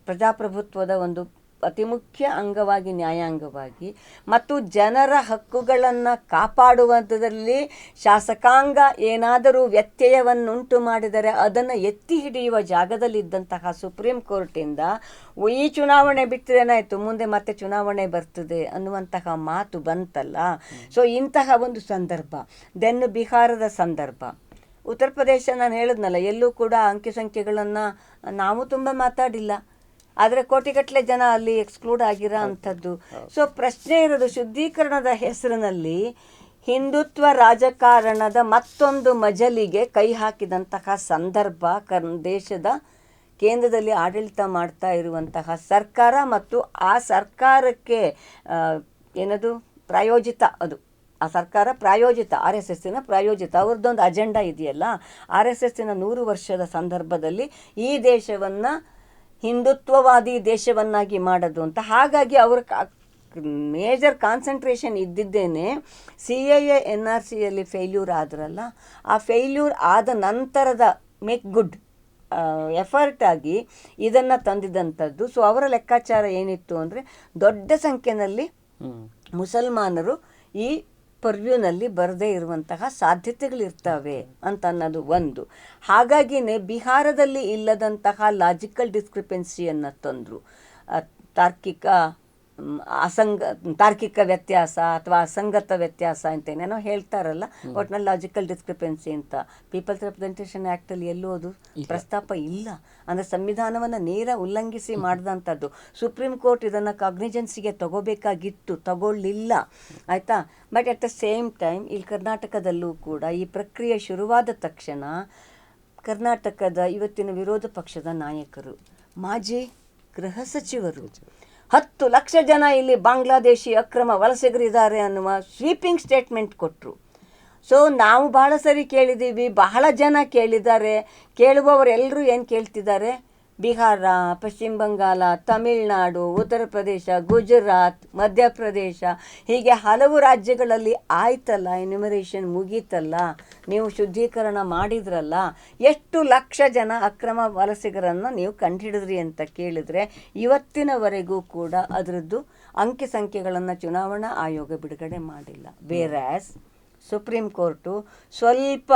B: ಪ್ರಜಾಪ್ರಭುತ್ವದ ಒಂದು ಅತಿ ಮುಖ್ಯ ಅಂಗವಾಗಿ, ನ್ಯಾಯಾಂಗವಾಗಿ ಮತ್ತು ಜನರ ಹಕ್ಕುಗಳನ್ನು ಕಾಪಾಡುವುದರಲ್ಲಿ ಶಾಸಕಾಂಗ ಏನಾದರೂ ವ್ಯತ್ಯಯವನ್ನುಂಟು ಮಾಡಿದರೆ ಅದನ್ನು ಎತ್ತಿ ಹಿಡಿಯುವ ಜಾಗದಲ್ಲಿದ್ದಂತಹ ಸುಪ್ರೀಂ ಕೋರ್ಟಿಂದ ಈ ಚುನಾವಣೆ ಬಿಟ್ಟರೇನಾಯಿತು, ಮುಂದೆ ಮತ್ತೆ ಚುನಾವಣೆ ಬರ್ತದೆ ಅನ್ನುವಂತಹ ಮಾತು ಬಂತಲ್ಲ. ಸೊ ಇಂತಹ ಒಂದು ಸಂದರ್ಭ. ದೆನ್ ಬಿಹಾರದ ಸಂದರ್ಭ, ಉತ್ತರ ಪ್ರದೇಶ, ನಾನು ಹೇಳಿದ್ನಲ್ಲ, ಎಲ್ಲೂ ಕೂಡ ಅಂಕಿ ಸಂಖ್ಯೆಗಳನ್ನು ನಾವು ತುಂಬ ಮಾತಾಡಿಲ್ಲ, ಆದರೆ ಕೋಟಿಗಟ್ಟಲೆ ಜನ ಅಲ್ಲಿ ಎಕ್ಸ್ಕ್ಲೂಡ್ ಆಗಿರೋ ಅಂಥದ್ದು. ಸೊ ಪ್ರಶ್ನೆ ಇರೋದು, ಶುದ್ಧೀಕರಣದ ಹೆಸರಿನಲ್ಲಿ ಹಿಂದುತ್ವ ರಾಜಕಾರಣದ ಮತ್ತೊಂದು ಮಜಲಿಗೆ ಕೈ ಹಾಕಿದಂತಹ ಸಂದರ್ಭ ದೇಶದ ಕೇಂದ್ರದಲ್ಲಿ ಆಡಳಿತ ಮಾಡ್ತಾ ಇರುವಂತಹ ಸರ್ಕಾರ ಮತ್ತು ಆ ಸರ್ಕಾರಕ್ಕೆ ಏನದು ಪ್ರಾಯೋಜಿತ, ಅದು ಆ ಸರ್ಕಾರ ಪ್ರಾಯೋಜಿತ, RSSನ ಪ್ರಾಯೋಜಿತ, ಅವ್ರದ್ದೊಂದು ಅಜೆಂಡಾ ಇದೆಯಲ್ಲ. RSSನ 100 ವರ್ಷದ ಸಂದರ್ಭದಲ್ಲಿ ಈ ದೇಶವನ್ನು ಹಿಂದುತ್ವವಾದಿ ದೇಶವನ್ನಾಗಿ ಮಾಡೋದು ಅಂತ. ಹಾಗಾಗಿ ಅವರ ಮೇಜರ್ ಕಾನ್ಸಂಟ್ರೇಷನ್ ಇದ್ದಿದ್ದೇನೆ CAA NRCಯಲ್ಲಿ ಫೇಲ್ಯೂರ್ ಆದ್ರಲ್ಲ, ಆ ಫೇಲ್ಯೂರ್ ಆದ ನಂತರದ ಮೇಕ್ ಗುಡ್ ಎಫರ್ಟ್ ಆಗಿ ಇದನ್ನು ತಂದಿದ್ದಂಥದ್ದು. ಸೊ ಅವರ ಲೆಕ್ಕಾಚಾರ ಏನಿತ್ತು ಅಂದರೆ, ದೊಡ್ಡ ಸಂಖ್ಯೆಯಲ್ಲಿ ಮುಸಲ್ಮಾನರು ಈ ಪರ್ವ್ಯೂನಲ್ಲಿ ಬರದೇ ಇರುವಂತಹ ಸಾಧ್ಯತೆಗಳಿರ್ತವೆ ಅಂತ ಅನ್ನೋದು ಒಂದು. ಹಾಗಾಗಿನೇ ಬಿಹಾರದಲ್ಲಿ ಇಲ್ಲದಂತಹ ಲಾಜಿಕಲ್ ಡಿಸ್ಕ್ರಿಪೆನ್ಸಿಯನ್ನು ತಂದರು. ತಾರ್ಕಿಕ ವ್ಯತ್ಯಾಸ ಅಥವಾ ಅಸಂಗತ ವ್ಯತ್ಯಾಸ ಅಂತೇನೇನೋ ಹೇಳ್ತಾರಲ್ಲ, ಒಟ್ನಲ್ಲಿ ಲಾಜಿಕಲ್ ಡಿಸ್ಕ್ರಿಪೆನ್ಸಿ ಅಂತ. ಪೀಪಲ್ಸ್ ರೆಪ್ರೆಸೆಂಟೇಷನ್ ಆ್ಯಕ್ಟಲ್ಲಿ ಎಲ್ಲೂ ಅದು ಪ್ರಸ್ತಾಪ ಇಲ್ಲ. ಅಂದರೆ ಸಂವಿಧಾನವನ್ನು ನೇರ ಉಲ್ಲಂಘಿಸಿ ಮಾಡಿದಂಥದ್ದು. ಸುಪ್ರೀಂ ಕೋರ್ಟ್ ಇದನ್ನು ಕಾಗ್ನಿಜೆನ್ಸಿಗೆ ತಗೋಬೇಕಾಗಿತ್ತು, ತಗೊಳ್ಳಿಲ್ಲ, ಆಯಿತಾ. But at the same time ಇಲ್ಲಿ ಕರ್ನಾಟಕದಲ್ಲೂ ಕೂಡ ಈ ಪ್ರಕ್ರಿಯೆ ಶುರುವಾದ ತಕ್ಷಣ ಕರ್ನಾಟಕದ ಇವತ್ತಿನ ವಿರೋಧ ಪಕ್ಷದ ನಾಯಕರು, ಮಾಜಿ ಗೃಹ ಸಚಿವರು 10 ಲಕ್ಷ ಜನ ಇಲ್ಲಿ ಬಾಂಗ್ಲಾದೇಶಿ ಅಕ್ರಮ ವಲಸಿಗರಿದ್ದಾರೆ ಅನ್ನುವ ಸ್ವೀಪಿಂಗ್ ಸ್ಟೇಟ್ಮೆಂಟ್ ಕೊಟ್ಟರು. ಸೊ ನಾವು ಬಹಳ ಸರಿ ಕೇಳಿದ್ದೀವಿ, ಬಹಳ ಜನ ಕೇಳಿದ್ದಾರೆ. ಕೇಳುವವರೆಲ್ಲರೂ ಏನು ಕೇಳ್ತಿದ್ದಾರೆ, ಬಿಹಾರ, ಪಶ್ಚಿಮ ಬಂಗಾಳ, ತಮಿಳುನಾಡು, ಉತ್ತರ ಪ್ರದೇಶ, ಗುಜರಾತ್, ಮಧ್ಯಪ್ರದೇಶ, ಹೀಗೆ ಹಲವು ರಾಜ್ಯಗಳಲ್ಲಿ ಆಯ್ತಲ್ಲ, ಎನ್ಯುಮರೇಷನ್ ಮುಗೀತಲ್ಲ, ನೀವು ಶುದ್ಧೀಕರಣ ಮಾಡಿದ್ರಲ್ಲ, ಎಷ್ಟು ಲಕ್ಷ ಜನ ಅಕ್ರಮ ವಲಸಿಗರನ್ನು ನೀವು ಕಂಡುಹಿಡಿದ್ರಿ ಅಂತ ಕೇಳಿದ್ರೆ ಇವತ್ತಿನವರೆಗೂ ಕೂಡ ಅದರದ್ದು ಅಂಕಿ ಸಂಖ್ಯೆಗಳನ್ನು ಚುನಾವಣಾ ಆಯೋಗ ಬಿಡುಗಡೆ ಮಾಡಿಲ್ಲ. ವೇರಾಸ್ ಸುಪ್ರೀಂ ಕೋರ್ಟು ಸ್ವಲ್ಪ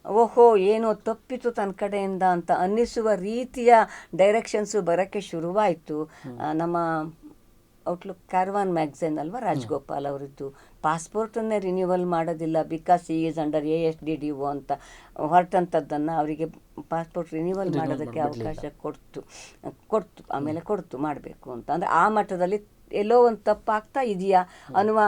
B: ಓಹೋ ಏನೋ ತಪ್ಪಿತು ತನ್ನ ಕಡೆಯಿಂದ ಅಂತ ಅನ್ನಿಸುವ ರೀತಿಯ ಡೈರೆಕ್ಷನ್ಸು ಬರೋಕ್ಕೆ ಶುರುವಾಯಿತು. ನಮ್ಮ ಔಟ್ಲುಕ್ ಕ್ಯಾರವಾನ್ ಮ್ಯಾಗ್ಝಿನ್ ಅಲ್ವಾ, ರಾಜ್ಗೋಪಾಲ್ ಅವರಿದ್ದು, ಪಾಸ್ಪೋರ್ಟನ್ನೇ ರಿನ್ಯೂವಲ್ ಮಾಡೋದಿಲ್ಲ ಬಿಕಾಸ್ ಈ ಈಸ್ ಅಂಡರ್ ASDDO ಅಂತ ಹೊರಟಂಥದ್ದನ್ನು ಅವರಿಗೆ ಪಾಸ್ಪೋರ್ಟ್ ರಿನ್ಯೂವಲ್ ಮಾಡೋದಕ್ಕೆ ಅವಕಾಶ ಕೊಡ್ತು ಆಮೇಲೆ ಮಾಡಬೇಕು ಅಂತ. ಅಂದರೆ ಆ ಮಟ್ಟದಲ್ಲಿ ಎಲ್ಲೋ ಒಂದು ತಪ್ಪಾಗ್ತಾ ಇದೆಯಾ ಅನ್ನುವ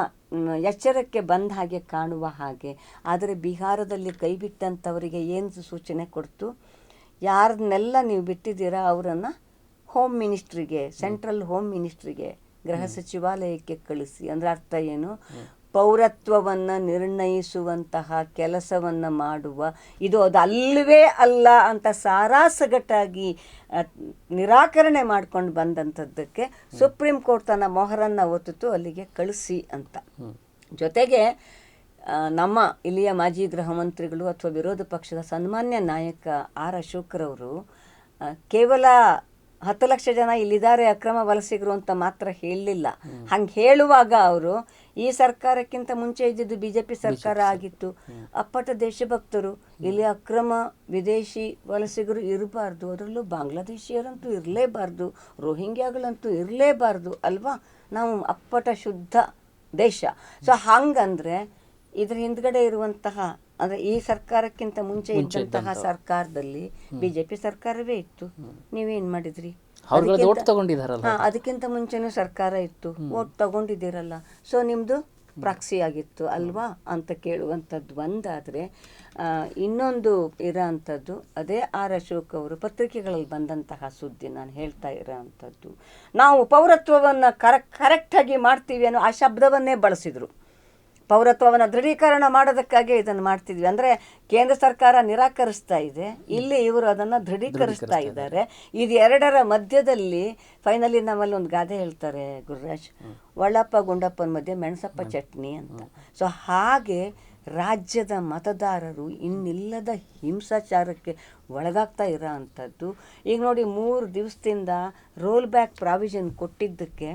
B: ಎಚ್ಚರಕ್ಕೆ ಬಂದ ಹಾಗೆ ಕಾಣುವ ಹಾಗೆ. ಆದರೆ ಬಿಹಾರದಲ್ಲಿ ಕೈ ಬಿಟ್ಟಂಥವರಿಗೆ ಏನು ಸೂಚನೆ ಕೊಡ್ತು, ಯಾರನ್ನೆಲ್ಲ ನೀವು ಬಿಟ್ಟಿದ್ದೀರಾ ಅವರನ್ನು ಹೋಮ್ ಮಿನಿಸ್ಟ್ರಿಗೆ, ಸೆಂಟ್ರಲ್ ಹೋಮ್ ಮಿನಿಸ್ಟ್ರಿಗೆ, ಗೃಹ ಸಚಿವಾಲಯಕ್ಕೆ ಕಳಿಸಿ. ಅಂದರೆ ಅರ್ಥ ಏನು, ಪೌರತ್ವವನ್ನು ನಿರ್ಣಯಿಸುವಂತಹ ಕೆಲಸವನ್ನು ಮಾಡುವ, ಇದು ಅದು ಅಲ್ಲವೇ ಅಲ್ಲ ಅಂತ ಸಾರಾಸಗಟಾಗಿ ನಿರಾಕರಣೆ ಮಾಡ್ಕೊಂಡು ಬಂದಂಥದ್ದಕ್ಕೆ ಸುಪ್ರೀಂ ಕೋರ್ಟ್ ತನ್ನ ಮೊಹರನ್ನು ಒತ್ತಿತು, ಅಲ್ಲಿಗೆ ಕಳಿಸಿ ಅಂತ. ಜೊತೆಗೆ ನಮ್ಮ ಇಲ್ಲಿಯ ಮಾಜಿ ಗೃಹ ಮಂತ್ರಿಗಳು ಅಥವಾ ವಿರೋಧ ಪಕ್ಷದ ಸನ್ಮಾನ್ಯ ನಾಯಕ R. ಅಶೋಕ್ರವರು ಕೇವಲ 10 ಲಕ್ಷ ಜನ ಇಲ್ಲಿದ್ದಾರೆ ಅಕ್ರಮ ವಲಸಿಗರು ಅಂತ ಮಾತ್ರ ಹೇಳಲಿಲ್ಲ. ಹಂಗೆ ಹೇಳುವಾಗ ಅವರು ಈ ಸರ್ಕಾರಕ್ಕಿಂತ ಮುಂಚೆ ಇದ್ದಿದ್ದು BJP ಸರ್ಕಾರ ಆಗಿತ್ತು. ಅಪ್ಪಟ ದೇಶಭಕ್ತರು, ಇಲ್ಲಿ ಅಕ್ರಮ ವಿದೇಶಿ ವಲಸಿಗರು ಇರಬಾರ್ದು, ಅದರಲ್ಲೂ ಬಾಂಗ್ಲಾದೇಶಿಯರಂತೂ ಇರಲೇಬಾರ್ದು, ರೋಹಿಂಗ್ಯಾಗಳಂತೂ ಇರಲೇಬಾರ್ದು ಅಲ್ವಾ. ನಾವು ಅಪ್ಪಟ ಶುದ್ಧ ದೇಶ. ಸೊ ಹಂಗಂದ್ರೆ ಇದ್ರ ಹಿಂದ್ಗಡೆ ಇರುವಂತಹ ಅಂದ್ರೆ ಈ ಸರ್ಕಾರಕ್ಕಿಂತ ಮುಂಚೆ ಇದ್ದಂತಹ ಸರ್ಕಾರದಲ್ಲಿ BJP ಸರ್ಕಾರವೇ ಇತ್ತು. ನೀವೇನ್ ಮಾಡಿದ್ರಿ? ಅದಕ್ಕಿಂತ ಮುಂಚೆನೂ ಸರ್ಕಾರ ಇತ್ತು, ಓಟ್ ತಗೊಂಡಿದ್ದೀರಲ್ಲ, ಸೊ ನಿಮ್ದು ಪ್ರಾಕ್ಸಿ ಆಗಿತ್ತು ಅಲ್ವಾ ಅಂತ ಕೇಳುವಂಥದ್ದು ಒಂದಾದರೆ, ಇನ್ನೊಂದು ಇರೋ ಅಂಥದ್ದು ಅದೇ ಆರ್ ಅಶೋಕ್ ಅವರು ಪತ್ರಿಕೆಗಳಲ್ಲಿ ಬಂದಂತಹ ಸುದ್ದಿ ನಾನು ಹೇಳ್ತಾ ಇರೋ ಅಂಥದ್ದು, ನಾವು ಪೌರತ್ವವನ್ನು ಕರೆಕ್ಟಾಗಿ ಮಾಡ್ತೀವಿ ಅನ್ನೋ ಆ ಶಬ್ದವನ್ನೇ ಬಳಸಿದರು. ಪೌರತ್ವವನ್ನು ದೃಢೀಕರಣ ಮಾಡೋದಕ್ಕಾಗಿ ಇದನ್ನು ಮಾಡ್ತಿದ್ವಿ ಅಂದರೆ ಕೇಂದ್ರ ಸರ್ಕಾರ ನಿರಾಕರಿಸ್ತಾ ಇದೆ, ಇಲ್ಲಿ ಇವರು ಅದನ್ನು ದೃಢೀಕರಿಸ್ತಾ ಇದ್ದಾರೆ. ಇದು ಎರಡರ ಮಧ್ಯದಲ್ಲಿ ಫೈನಲಿ ನಮ್ಮಲ್ಲಿ ಒಂದು ಗಾದೆ ಹೇಳ್ತಾರೆ ಗುರುರಾಜ್, ಒಳ್ಳಪ್ಪ ಗುಂಡಪ್ಪನ ಮಧ್ಯೆ ಮೆಣಸಪ್ಪ ಚಟ್ನಿ ಅಂತ. ಸೊ ಹಾಗೆ ರಾಜ್ಯದ ಮತದಾರರು ಇನ್ನಿಲ್ಲದ ಹಿಂಸಾಚಾರಕ್ಕೆ ಒಳಗಾಗ್ತಾ ಇರೋ ಅಂಥದ್ದು. ಈಗ ನೋಡಿ 3 ದಿವಸದಿಂದ ರೋಲ್ ಬ್ಯಾಕ್ ಪ್ರಾವಿಷನ್ ಕೊಟ್ಟಿದ್ದಕ್ಕೆ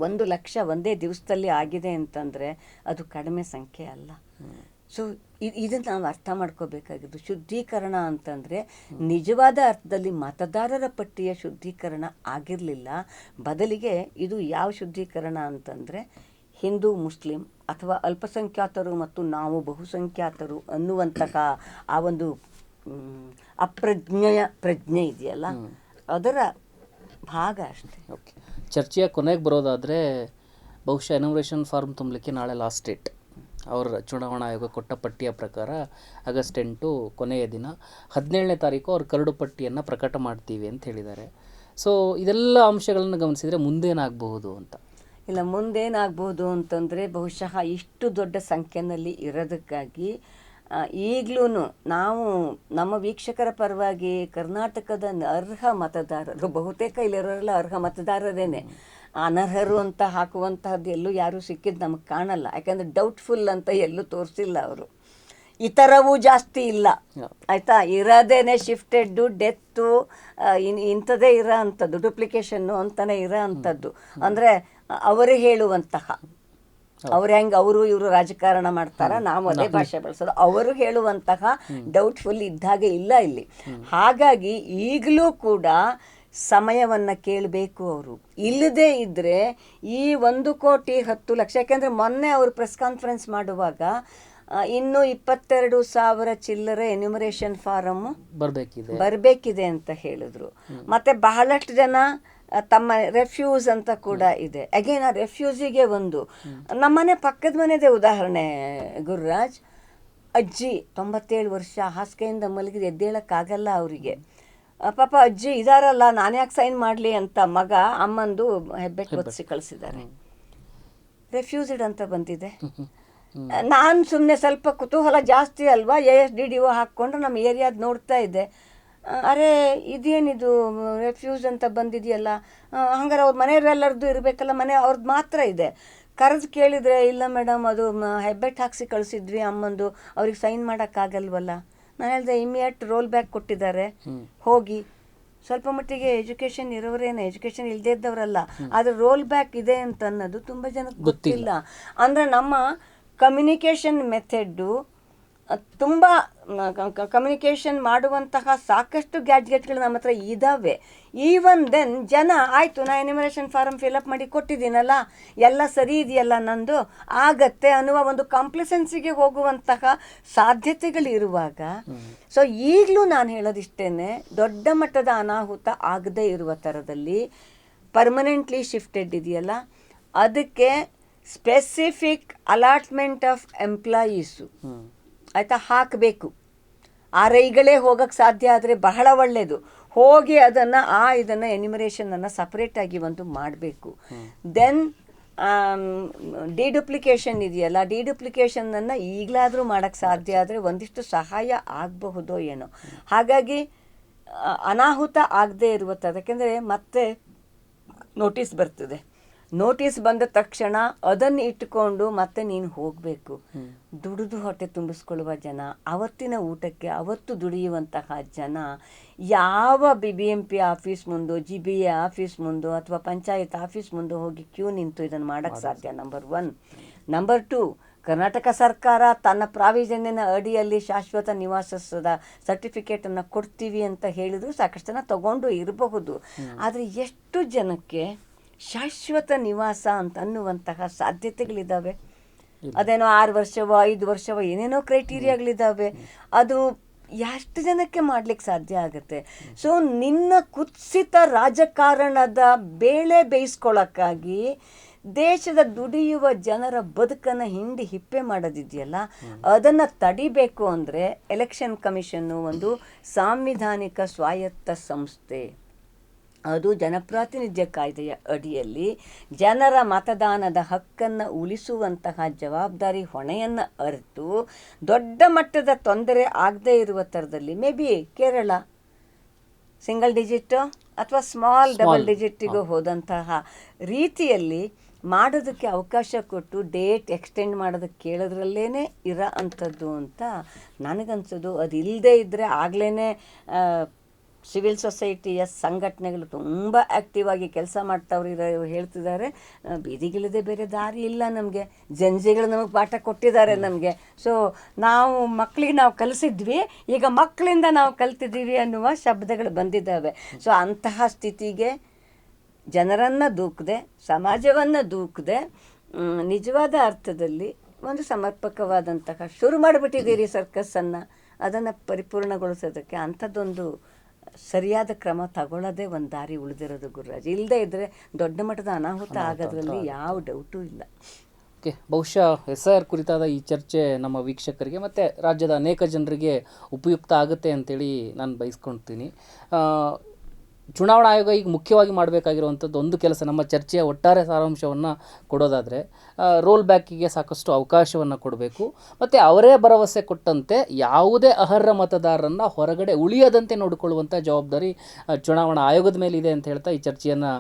B: 1 ಲಕ್ಷ ಒಂದೇ ದಿವಸದಲ್ಲಿ ಆಗಿದೆ ಅಂತಂದರೆ ಅದು ಕಡಿಮೆ ಸಂಖ್ಯೆ ಅಲ್ಲ. ಸೊ ಇದನ್ನು ನಾವು ಅರ್ಥ ಮಾಡ್ಕೋಬೇಕಾಗಿದ್ದು, ಶುದ್ಧೀಕರಣ ಅಂತಂದರೆ ನಿಜವಾದ ಅರ್ಥದಲ್ಲಿ ಮತದಾರರ ಪಟ್ಟಿಯ ಶುದ್ಧೀಕರಣ ಆಗಿರಲಿಲ್ಲ. ಬದಲಿಗೆ ಇದು ಯಾವ ಶುದ್ಧೀಕರಣ ಅಂತಂದರೆ ಹಿಂದೂ ಮುಸ್ಲಿಂ ಅಥವಾ ಅಲ್ಪಸಂಖ್ಯಾತರು ಮತ್ತು ನಾವು ಬಹುಸಂಖ್ಯಾತರು ಅನ್ನುವಂತಹ ಆ ಒಂದು ಪ್ರಜ್ಞೆ ಇದೆಯಲ್ಲ, ಅದರ ಭಾಗ ಅಷ್ಟೇ.
A: ಓಕೆ, ಚರ್ಚೆಯ ಕೊನೆಗೆ ಬರೋದಾದರೆ ಬಹುಶಃ ಎನ್ಯುಮರೇಷನ್ ಫಾರ್ಮ್ ತುಂಬಲಿಕ್ಕೆ ನಾಳೆ ಲಾಸ್ಟ್ ಡೇಟ್. ಅವರ ಚುನಾವಣಾ ಆಯೋಗ ಕೊಟ್ಟ ಪಟ್ಟಿಯ ಪ್ರಕಾರ ಆಗಸ್ಟ್ 8 ಕೊನೆಯ ದಿನ. 17ನೇ ತಾರೀಕು ಅವ್ರು ಕರಡು ಪಟ್ಟಿಯನ್ನು ಪ್ರಕಟ ಮಾಡ್ತೀವಿ ಅಂತ ಹೇಳಿದ್ದಾರೆ. ಸೊ ಇದೆಲ್ಲ ಅಂಶಗಳನ್ನು ಗಮನಿಸಿದರೆ ಮುಂದೇನಾಗಬಹುದು ಅಂತ?
B: ಇಲ್ಲ, ಮುಂದೇನಾಗ್ಬೋದು ಅಂತಂದರೆ ಬಹುಶಃ ಇಷ್ಟು ದೊಡ್ಡ ಸಂಖ್ಯೆಯಲ್ಲಿ ಇರೋದಕ್ಕಾಗಿ ಈಗಲೂ ನಾವು ನಮ್ಮ ವೀಕ್ಷಕರ ಪರವಾಗಿ ಕರ್ನಾಟಕದ ಅರ್ಹ ಮತದಾರರು, ಬಹುತೇಕ ಇಲ್ಲಿರೋರೆಲ್ಲ ಅರ್ಹ ಮತದಾರರೇನೆ, ಅನರ್ಹರು ಅಂತ ಹಾಕುವಂತಹದ್ದು ಎಲ್ಲೂ ಯಾರೂ ಸಿಕ್ಕಿದ್ದು ನಮಗೆ ಕಾಣಲ್ಲ. ಯಾಕಂದರೆ ಡೌಟ್ಫುಲ್ ಅಂತ ಎಲ್ಲೂ ತೋರಿಸಿಲ್ಲ ಅವರು. ಇತರವೂ ಜಾಸ್ತಿ ಇಲ್ಲ ಆಯಿತಾ, ಇರೋದೇನೆ ಶಿಫ್ಟೆಡ್ಡು, ಡೆತ್ತು, ಇಂಥದ್ದೇ ಇರೋ ಅಂಥದ್ದು, ಡುಪ್ಲಿಕೇಶನ್ನು ಅಂತಲೇ ಇರೋ ಅಂಥದ್ದು. ಅಂದರೆ ಅವರೇ ಹೇಳುವಂತಹ, ಅವ್ರು ಹೆಂಗೆ ಅವರು ಇವರು ರಾಜಕಾರಣ ಮಾಡ್ತಾರ, ನಾವು ಅದೇ ಭಾಷೆ ಬಳಸೋದು, ಅವರು ಹೇಳುವಂತಹ ಡೌಟ್ಫುಲ್ ಇದ್ದಾಗೆ ಇಲ್ಲ ಇಲ್ಲಿ. ಹಾಗಾಗಿ ಈಗಲೂ ಕೂಡ ಸಮಯವನ್ನು ಕೇಳಬೇಕು ಅವರು. ಇಲ್ಲದೇ ಇದ್ದರೆ ಈ 1,10,00,000, ಯಾಕೆಂದರೆ ಮೊನ್ನೆ ಅವರು ಪ್ರೆಸ್ ಕಾನ್ಫರೆನ್ಸ್ ಮಾಡುವಾಗ ಇನ್ನೂ 22,000 ಚಿಲ್ಲರೆ ಎನ್ಯುಮರೇಷನ್ ಫಾರಮ್ ಬರಬೇಕಿದೆ ಅಂತ ಹೇಳಿದ್ರು. ಮತ್ತು ಬಹಳಷ್ಟು ಜನ ತಮ್ಮ ರೆಫ್ಯೂಸ್ ಅಂತ ಕೂಡ ಇದೆ. ಅಗೇನ್ ಆ ರೆಫ್ಯೂಸಿಗೆ ನಮ್ಮನೆ ಪಕ್ಕದ ಮನೆದೇ ಉದಾಹರಣೆ ಗುರುರಾಜ್. ಅಜ್ಜಿ 97 ವರ್ಷ, ಹಾಸಿಗೆಯಿಂದ ಮಲಗಿದ, ಎದ್ದೇಳಕ್ಕಾಗಲ್ಲ ಅವರಿಗೆ. ಪಾಪ ಅಜ್ಜಿ ಇದಾರಲ್ಲ, ನಾನು ಯಾಕೆ ಸೈನ್ ಮಾಡಲಿ ಅಂತ ಮಗ ಅಮ್ಮಂದು ಹೆಬ್ಬೆಟ್ಟು ಒತ್ತಿಸಿ ಕಳಿಸಿದ್ದಾರೆ. ರೆಫ್ಯೂಸ್ಡ್ ಅಂತ ಬಂದಿದೆ. ನಾನು ಸುಮ್ಮನೆ ಸ್ವಲ್ಪ ಕುತೂಹಲ ಜಾಸ್ತಿ ಅಲ್ವಾ, ASDDO ಹಾಕ್ಕೊಂಡು ನಮ್ಮ ಏರಿಯಾದ ನೋಡ್ತಾ ಇದ್ದೆ. ಅರೆ ಇದೇನಿದು ರೆಫ್ಯೂಸ್ ಅಂತ ಬಂದಿದೆಯಲ್ಲ, ಹಂಗಾರೆ ಅವ್ರ ಮನೆಯವರೆಲ್ಲರದ್ದು ಇರಬೇಕಲ್ಲ, ಮನೆ ಅವ್ರದ್ದು ಮಾತ್ರ ಇದೆ. ಕರೆದು ಕೇಳಿದರೆ ಇಲ್ಲ ಮೇಡಮ್, ಅದು ಹೆಬ್ಬೆಟ್ಟು ಹಾಕ್ಸಿ ಕಳಿಸಿದ್ವಿ ಅಮ್ಮಂದು, ಅವ್ರಿಗೆ ಸೈನ್ ಮಾಡೋಕ್ಕಾಗಲ್ವಲ್ಲ. ನಾನು ಹೇಳಿದೆ ಇಮಿಡಿಯೇಟ್ ರೋಲ್ ಬ್ಯಾಕ್ ಕೊಟ್ಟಿದ್ದಾರೆ, ಹೋಗಿ. ಸ್ವಲ್ಪ ಮಟ್ಟಿಗೆ ಎಜುಕೇಷನ್ ಇರೋರೇನೆ, ಎಜುಕೇಷನ್ ಇಲ್ಲದೇ ಇದ್ದವರಲ್ಲ, ಆದರೆ ರೋಲ್ ಬ್ಯಾಕ್ ಇದೆ ಅಂತ ಅನ್ನೋದು ತುಂಬ ಜನಕ್ಕೆ ಗೊತ್ತಿಲ್ಲ. ಅಂದರೆ ನಮ್ಮ ಕಮ್ಯುನಿಕೇಷನ್ ಮೆಥೆಡ್ಡು ತುಂಬ ಕಮ್ಯುನಿಕೇಷನ್ ಮಾಡುವಂತಹ ಸಾಕಷ್ಟು ಗ್ಯಾಡ್ಜೆಟ್ಗಳು ನಮ್ಮ ಹತ್ರ ಇದ್ದಾವೆ. ಈವನ್ ದೆನ್ ಜನ ಆಯಿತು, ನಾನು ಎನ್ಯುಮರೇಷನ್ ಫಾರಮ್ ಫಿಲಪ್ ಮಾಡಿ ಕೊಟ್ಟಿದ್ದೀನಲ್ಲ, ಎಲ್ಲ ಸರಿ ಇದೆಯಲ್ಲ, ನಂದು ಆಗತ್ತೆ ಅನ್ನುವ ಒಂದು ಕಾಂಪ್ಲಿಸೆನ್ಸಿಗೆ ಹೋಗುವಂತಹ ಸಾಧ್ಯತೆಗಳಿರುವಾಗ, ಸೊ ಈಗಲೂ ನಾನು ಹೇಳೋದಿಷ್ಟೇನೆ, ದೊಡ್ಡ ಮಟ್ಟದ ಅನಾಹುತ ಆಗದೇ ಇರುವ ಥರದಲ್ಲಿ ಪರ್ಮನೆಂಟ್ಲಿ ಶಿಫ್ಟೆಡ್ ಇದೆಯಲ್ಲ, ಅದಕ್ಕೆ ಸ್ಪೆಸಿಫಿಕ್ ಅಲಾಟ್ಮೆಂಟ್ ಆಫ್ ಎಂಪ್ಲಾಯೀಸು ಆಯಿತಾ ಹಾಕಬೇಕು. RIಗಳೇ ಹೋಗೋಕ್ಕೆ ಸಾಧ್ಯ ಆದರೆ ಬಹಳ ಒಳ್ಳೆಯದು. ಹೋಗಿ ಇದನ್ನು ಎನ್ಯುಮರೇಷನನ್ನು ಸಪ್ರೇಟಾಗಿ ಮಾಡಬೇಕು. ದೆನ್ ಡಿಡುಪ್ಲಿಕೇಶನ್ ಇದೆಯಲ್ಲ, ಡಿಡುಪ್ಲಿಕೇಶನನ್ನು ಈಗಲಾದರೂ ಮಾಡೋಕ್ಕೆ ಸಾಧ್ಯ ಆದರೆ ಒಂದಿಷ್ಟು ಸಹಾಯ ಆಗಬಹುದೋ ಏನೋ. ಹಾಗಾಗಿ ಅನಾಹುತ ಆಗದೇ ಇರುವ ಥರ, ಯಾಕೆಂದರೆ ಮತ್ತೆ ನೋಟಿಸ್ ಬರ್ತದೆ, ನೋಟಿಸ್ ಬಂದ ತಕ್ಷಣ ಅದನ್ನು ಇಟ್ಟುಕೊಂಡು ಮತ್ತೆ ನೀನು ಹೋಗಬೇಕು. ದುಡಿದು ಹೊಟ್ಟೆ ತುಂಬಿಸ್ಕೊಳ್ಳುವ ಜನ, ಅವತ್ತಿನ ಊಟಕ್ಕೆ ಅವತ್ತು ದುಡಿಯುವಂತಹ ಜನ ಯಾವ BBMP ಆಫೀಸ್ ಮುಂದೋ, GBA ಆಫೀಸ್ ಮುಂದೋ ಅಥವಾ ಪಂಚಾಯತ್ ಆಫೀಸ್ ಮುಂದೋ ಹೋಗಿ ಕ್ಯೂ ನಿಂತು ಇದನ್ನು ಮಾಡೋಕ್ಕೆ ಸಾಧ್ಯ? ನಂಬರ್ 1. ನಂಬರ್ 2, ಕರ್ನಾಟಕ ಸರ್ಕಾರ ತನ್ನ ಪ್ರಾವಿಷನ್ನಿನ ಅಡಿಯಲ್ಲಿ ಶಾಶ್ವತ ನಿವಾಸದ ಸರ್ಟಿಫಿಕೇಟನ್ನು ಕೊಡ್ತೀವಿ ಅಂತ ಹೇಳಿದ್ರು ಸಾಕಷ್ಟು ಜನ ತಗೊಂಡು ಇರಬಹುದು. ಆದರೆ ಎಷ್ಟು ಜನಕ್ಕೆ ಶಾಶ್ವತ ನಿವಾಸ ಅಂತ ಅನ್ನುವಂತಹ ಸಾಧ್ಯತೆಗಳಿದ್ದಾವೆ? ಅದೇನೋ 6 ವರ್ಷವೋ 5 ವರ್ಷವೋ ಏನೇನೋ ಕ್ರೈಟೀರಿಯಾಗಳಿದ್ದಾವೆ. ಅದು ಎಷ್ಟು ಜನಕ್ಕೆ ಮಾಡ್ಲಿಕ್ಕೆ ಸಾಧ್ಯ ಆಗುತ್ತೆ? ಸೊ ನಿನ್ನ ಕುತ್ಸಿತ ರಾಜಕಾರಣದ ಬೇಳೆ ಬೇಯಿಸ್ಕೊಳ್ಳೋಕ್ಕಾಗಿ ದೇಶದ ದುಡಿಯುವ ಜನರ ಬದುಕನ್ನು ಹಿಂಡಿ ಹಿಪ್ಪೆ ಮಾಡೋದಿದೆಯಲ್ಲ, ಅದನ್ನು ತಡಿಬೇಕು ಅಂದರೆ ಎಲೆಕ್ಷನ್ ಕಮಿಷನ್ನು ಒಂದು ಸಾಂವಿಧಾನಿಕ ಸ್ವಾಯತ್ತ ಸಂಸ್ಥೆ. ಅದು ಜನಪ್ರಾತಿನಿಧ್ಯ ಕಾಯ್ದೆಯ ಅಡಿಯಲ್ಲಿ ಜನರ ಮತದಾನದ ಹಕ್ಕನ್ನು ಉಳಿಸುವಂತಹ ಜವಾಬ್ದಾರಿ ಹೊಣೆಯನ್ನು ಅರಿತು ದೊಡ್ಡ ಮಟ್ಟದ ತೊಂದರೆ ಆಗದೇ ಇರುವ ಥರದಲ್ಲಿ may be Kerala single digit ಅಥವಾ ಸ್ಮಾಲ್ ಡಬಲ್ ಡಿಜಿಟ್ಟಿಗೂ ಹೋದಂತಹ ರೀತಿಯಲ್ಲಿ ಮಾಡೋದಕ್ಕೆ ಅವಕಾಶ ಕೊಟ್ಟು ಡೇಟ್ ಎಕ್ಸ್ಟೆಂಡ್ ಮಾಡೋದಕ್ಕೆ ಕೇಳೋದ್ರಲ್ಲೇ ಇರೋ ಅಂಥದ್ದು ಅಂತ ನನಗನ್ಸೋದು. ಅದು ಇಲ್ಲದೇ ಇದ್ದರೆ ಆಗಲೇ ಸಿವಿಲ್ ಸೊಸೈಟಿಯ ಸಂಘಟನೆಗಳು ತುಂಬ ಆ್ಯಕ್ಟಿವ್ ಆಗಿ ಕೆಲಸ ಮಾಡ್ತಾವ್ರು ಹೇಳ್ತಿದ್ದಾರೆ. ಬೀದಿಗಿಳಿದೇ ಬೇರೆ ದಾರಿ ಇಲ್ಲ ನಮಗೆ, ಜನಜಿಗಳು ನಮಗೆ ಪಾಠ ಕೊಟ್ಟಿದ್ದಾರೆ ನಮಗೆ. ಸೊ ಮಕ್ಕಳಿಗೆ ನಾವು ಕಲಿಸಿದ್ವಿ, ಈಗ ಮಕ್ಕಳಿಂದ ನಾವು ಕಲ್ತಿದ್ದೀವಿ ಅನ್ನುವ ಶಬ್ದಗಳು ಬಂದಿದ್ದಾವೆ. ಸೊ ಅಂತಹ ಸ್ಥಿತಿಗೆ ಜನರನ್ನು ದೂಕದೆ, ಸಮಾಜವನ್ನು ದೂಕದೆ, ನಿಜವಾದ ಅರ್ಥದಲ್ಲಿ ಒಂದು ಸಮರ್ಪಕವಾದಂತಹ ಶುರು ಮಾಡಿಬಿಟ್ಟಿದ್ದೀರಿ ಸರ್ಕಸ್ಸನ್ನು. ಅದನ್ನು ಪರಿಪೂರ್ಣಗೊಳಿಸೋದಕ್ಕೆ ಅಂಥದ್ದೊಂದು ಸರಿಯಾದ ಕ್ರಮ ತಗೊಳ್ಳೋದೇ ಒಂದು ದಾರಿ ಉಳಿದಿರೋದು ಗುರುರಾಜ್. ಇಲ್ಲದೇ ಇದ್ದರೆ ದೊಡ್ಡ ಮಟ್ಟದ ಅನಾಹುತ ಆಗೋದ್ರಲ್ಲಿ ಯಾವ ಡೌಟೂ ಇಲ್ಲ.
A: ಓಕೆ, ಬಹುಶಃ SIR ಕುರಿತಾದ ಈ ಚರ್ಚೆ ನಮ್ಮ ವೀಕ್ಷಕರಿಗೆ ಮತ್ತು ರಾಜ್ಯದ ಅನೇಕ ಜನರಿಗೆ ಉಪಯುಕ್ತ ಆಗುತ್ತೆ ಅಂತೇಳಿ ನಾನು ಬಯಸ್ಕೊಳ್ತೀನಿ. ಚುನಾವಣಾ ಆಯೋಗ ಈಗ ಮುಖ್ಯವಾಗಿ ಮಾಡಬೇಕಾಗಿರುವಂಥದ್ದು ಒಂದು ಕೆಲಸ, ನಮ್ಮ ಚರ್ಚೆಯ ಒಟ್ಟಾರೆ ಸಾರಾಂಶವನ್ನು ಕೊಡೋದಾದರೆ ರೋಲ್ ಬ್ಯಾಕಿಗೆ ಸಾಕಷ್ಟು ಅವಕಾಶವನ್ನು ಕೊಡಬೇಕು ಮತ್ತು ಅವರೇ ಭರವಸೆ ಕೊಟ್ಟಂತೆ ಯಾವುದೇ ಅರ್ಹ ಮತದಾರರನ್ನು ಹೊರಗಡೆ ಉಳಿಯದಂತೆ ನೋಡಿಕೊಳ್ಳುವಂಥ ಜವಾಬ್ದಾರಿ ಚುನಾವಣಾ ಆಯೋಗದ ಮೇಲೆ ಇದೆ ಅಂತ ಹೇಳ್ತಾ ಈ ಚರ್ಚೆಯನ್ನು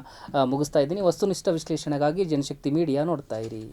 A: ಮುಗಿಸ್ತಾ ಇದ್ದೀನಿ. ವಸ್ತುನಿಷ್ಠ ವಿಶ್ಲೇಷಣೆಗಾಗಿ ಜನಶಕ್ತಿ ಮೀಡಿಯಾ ನೋಡ್ತಾ ಇರಿ.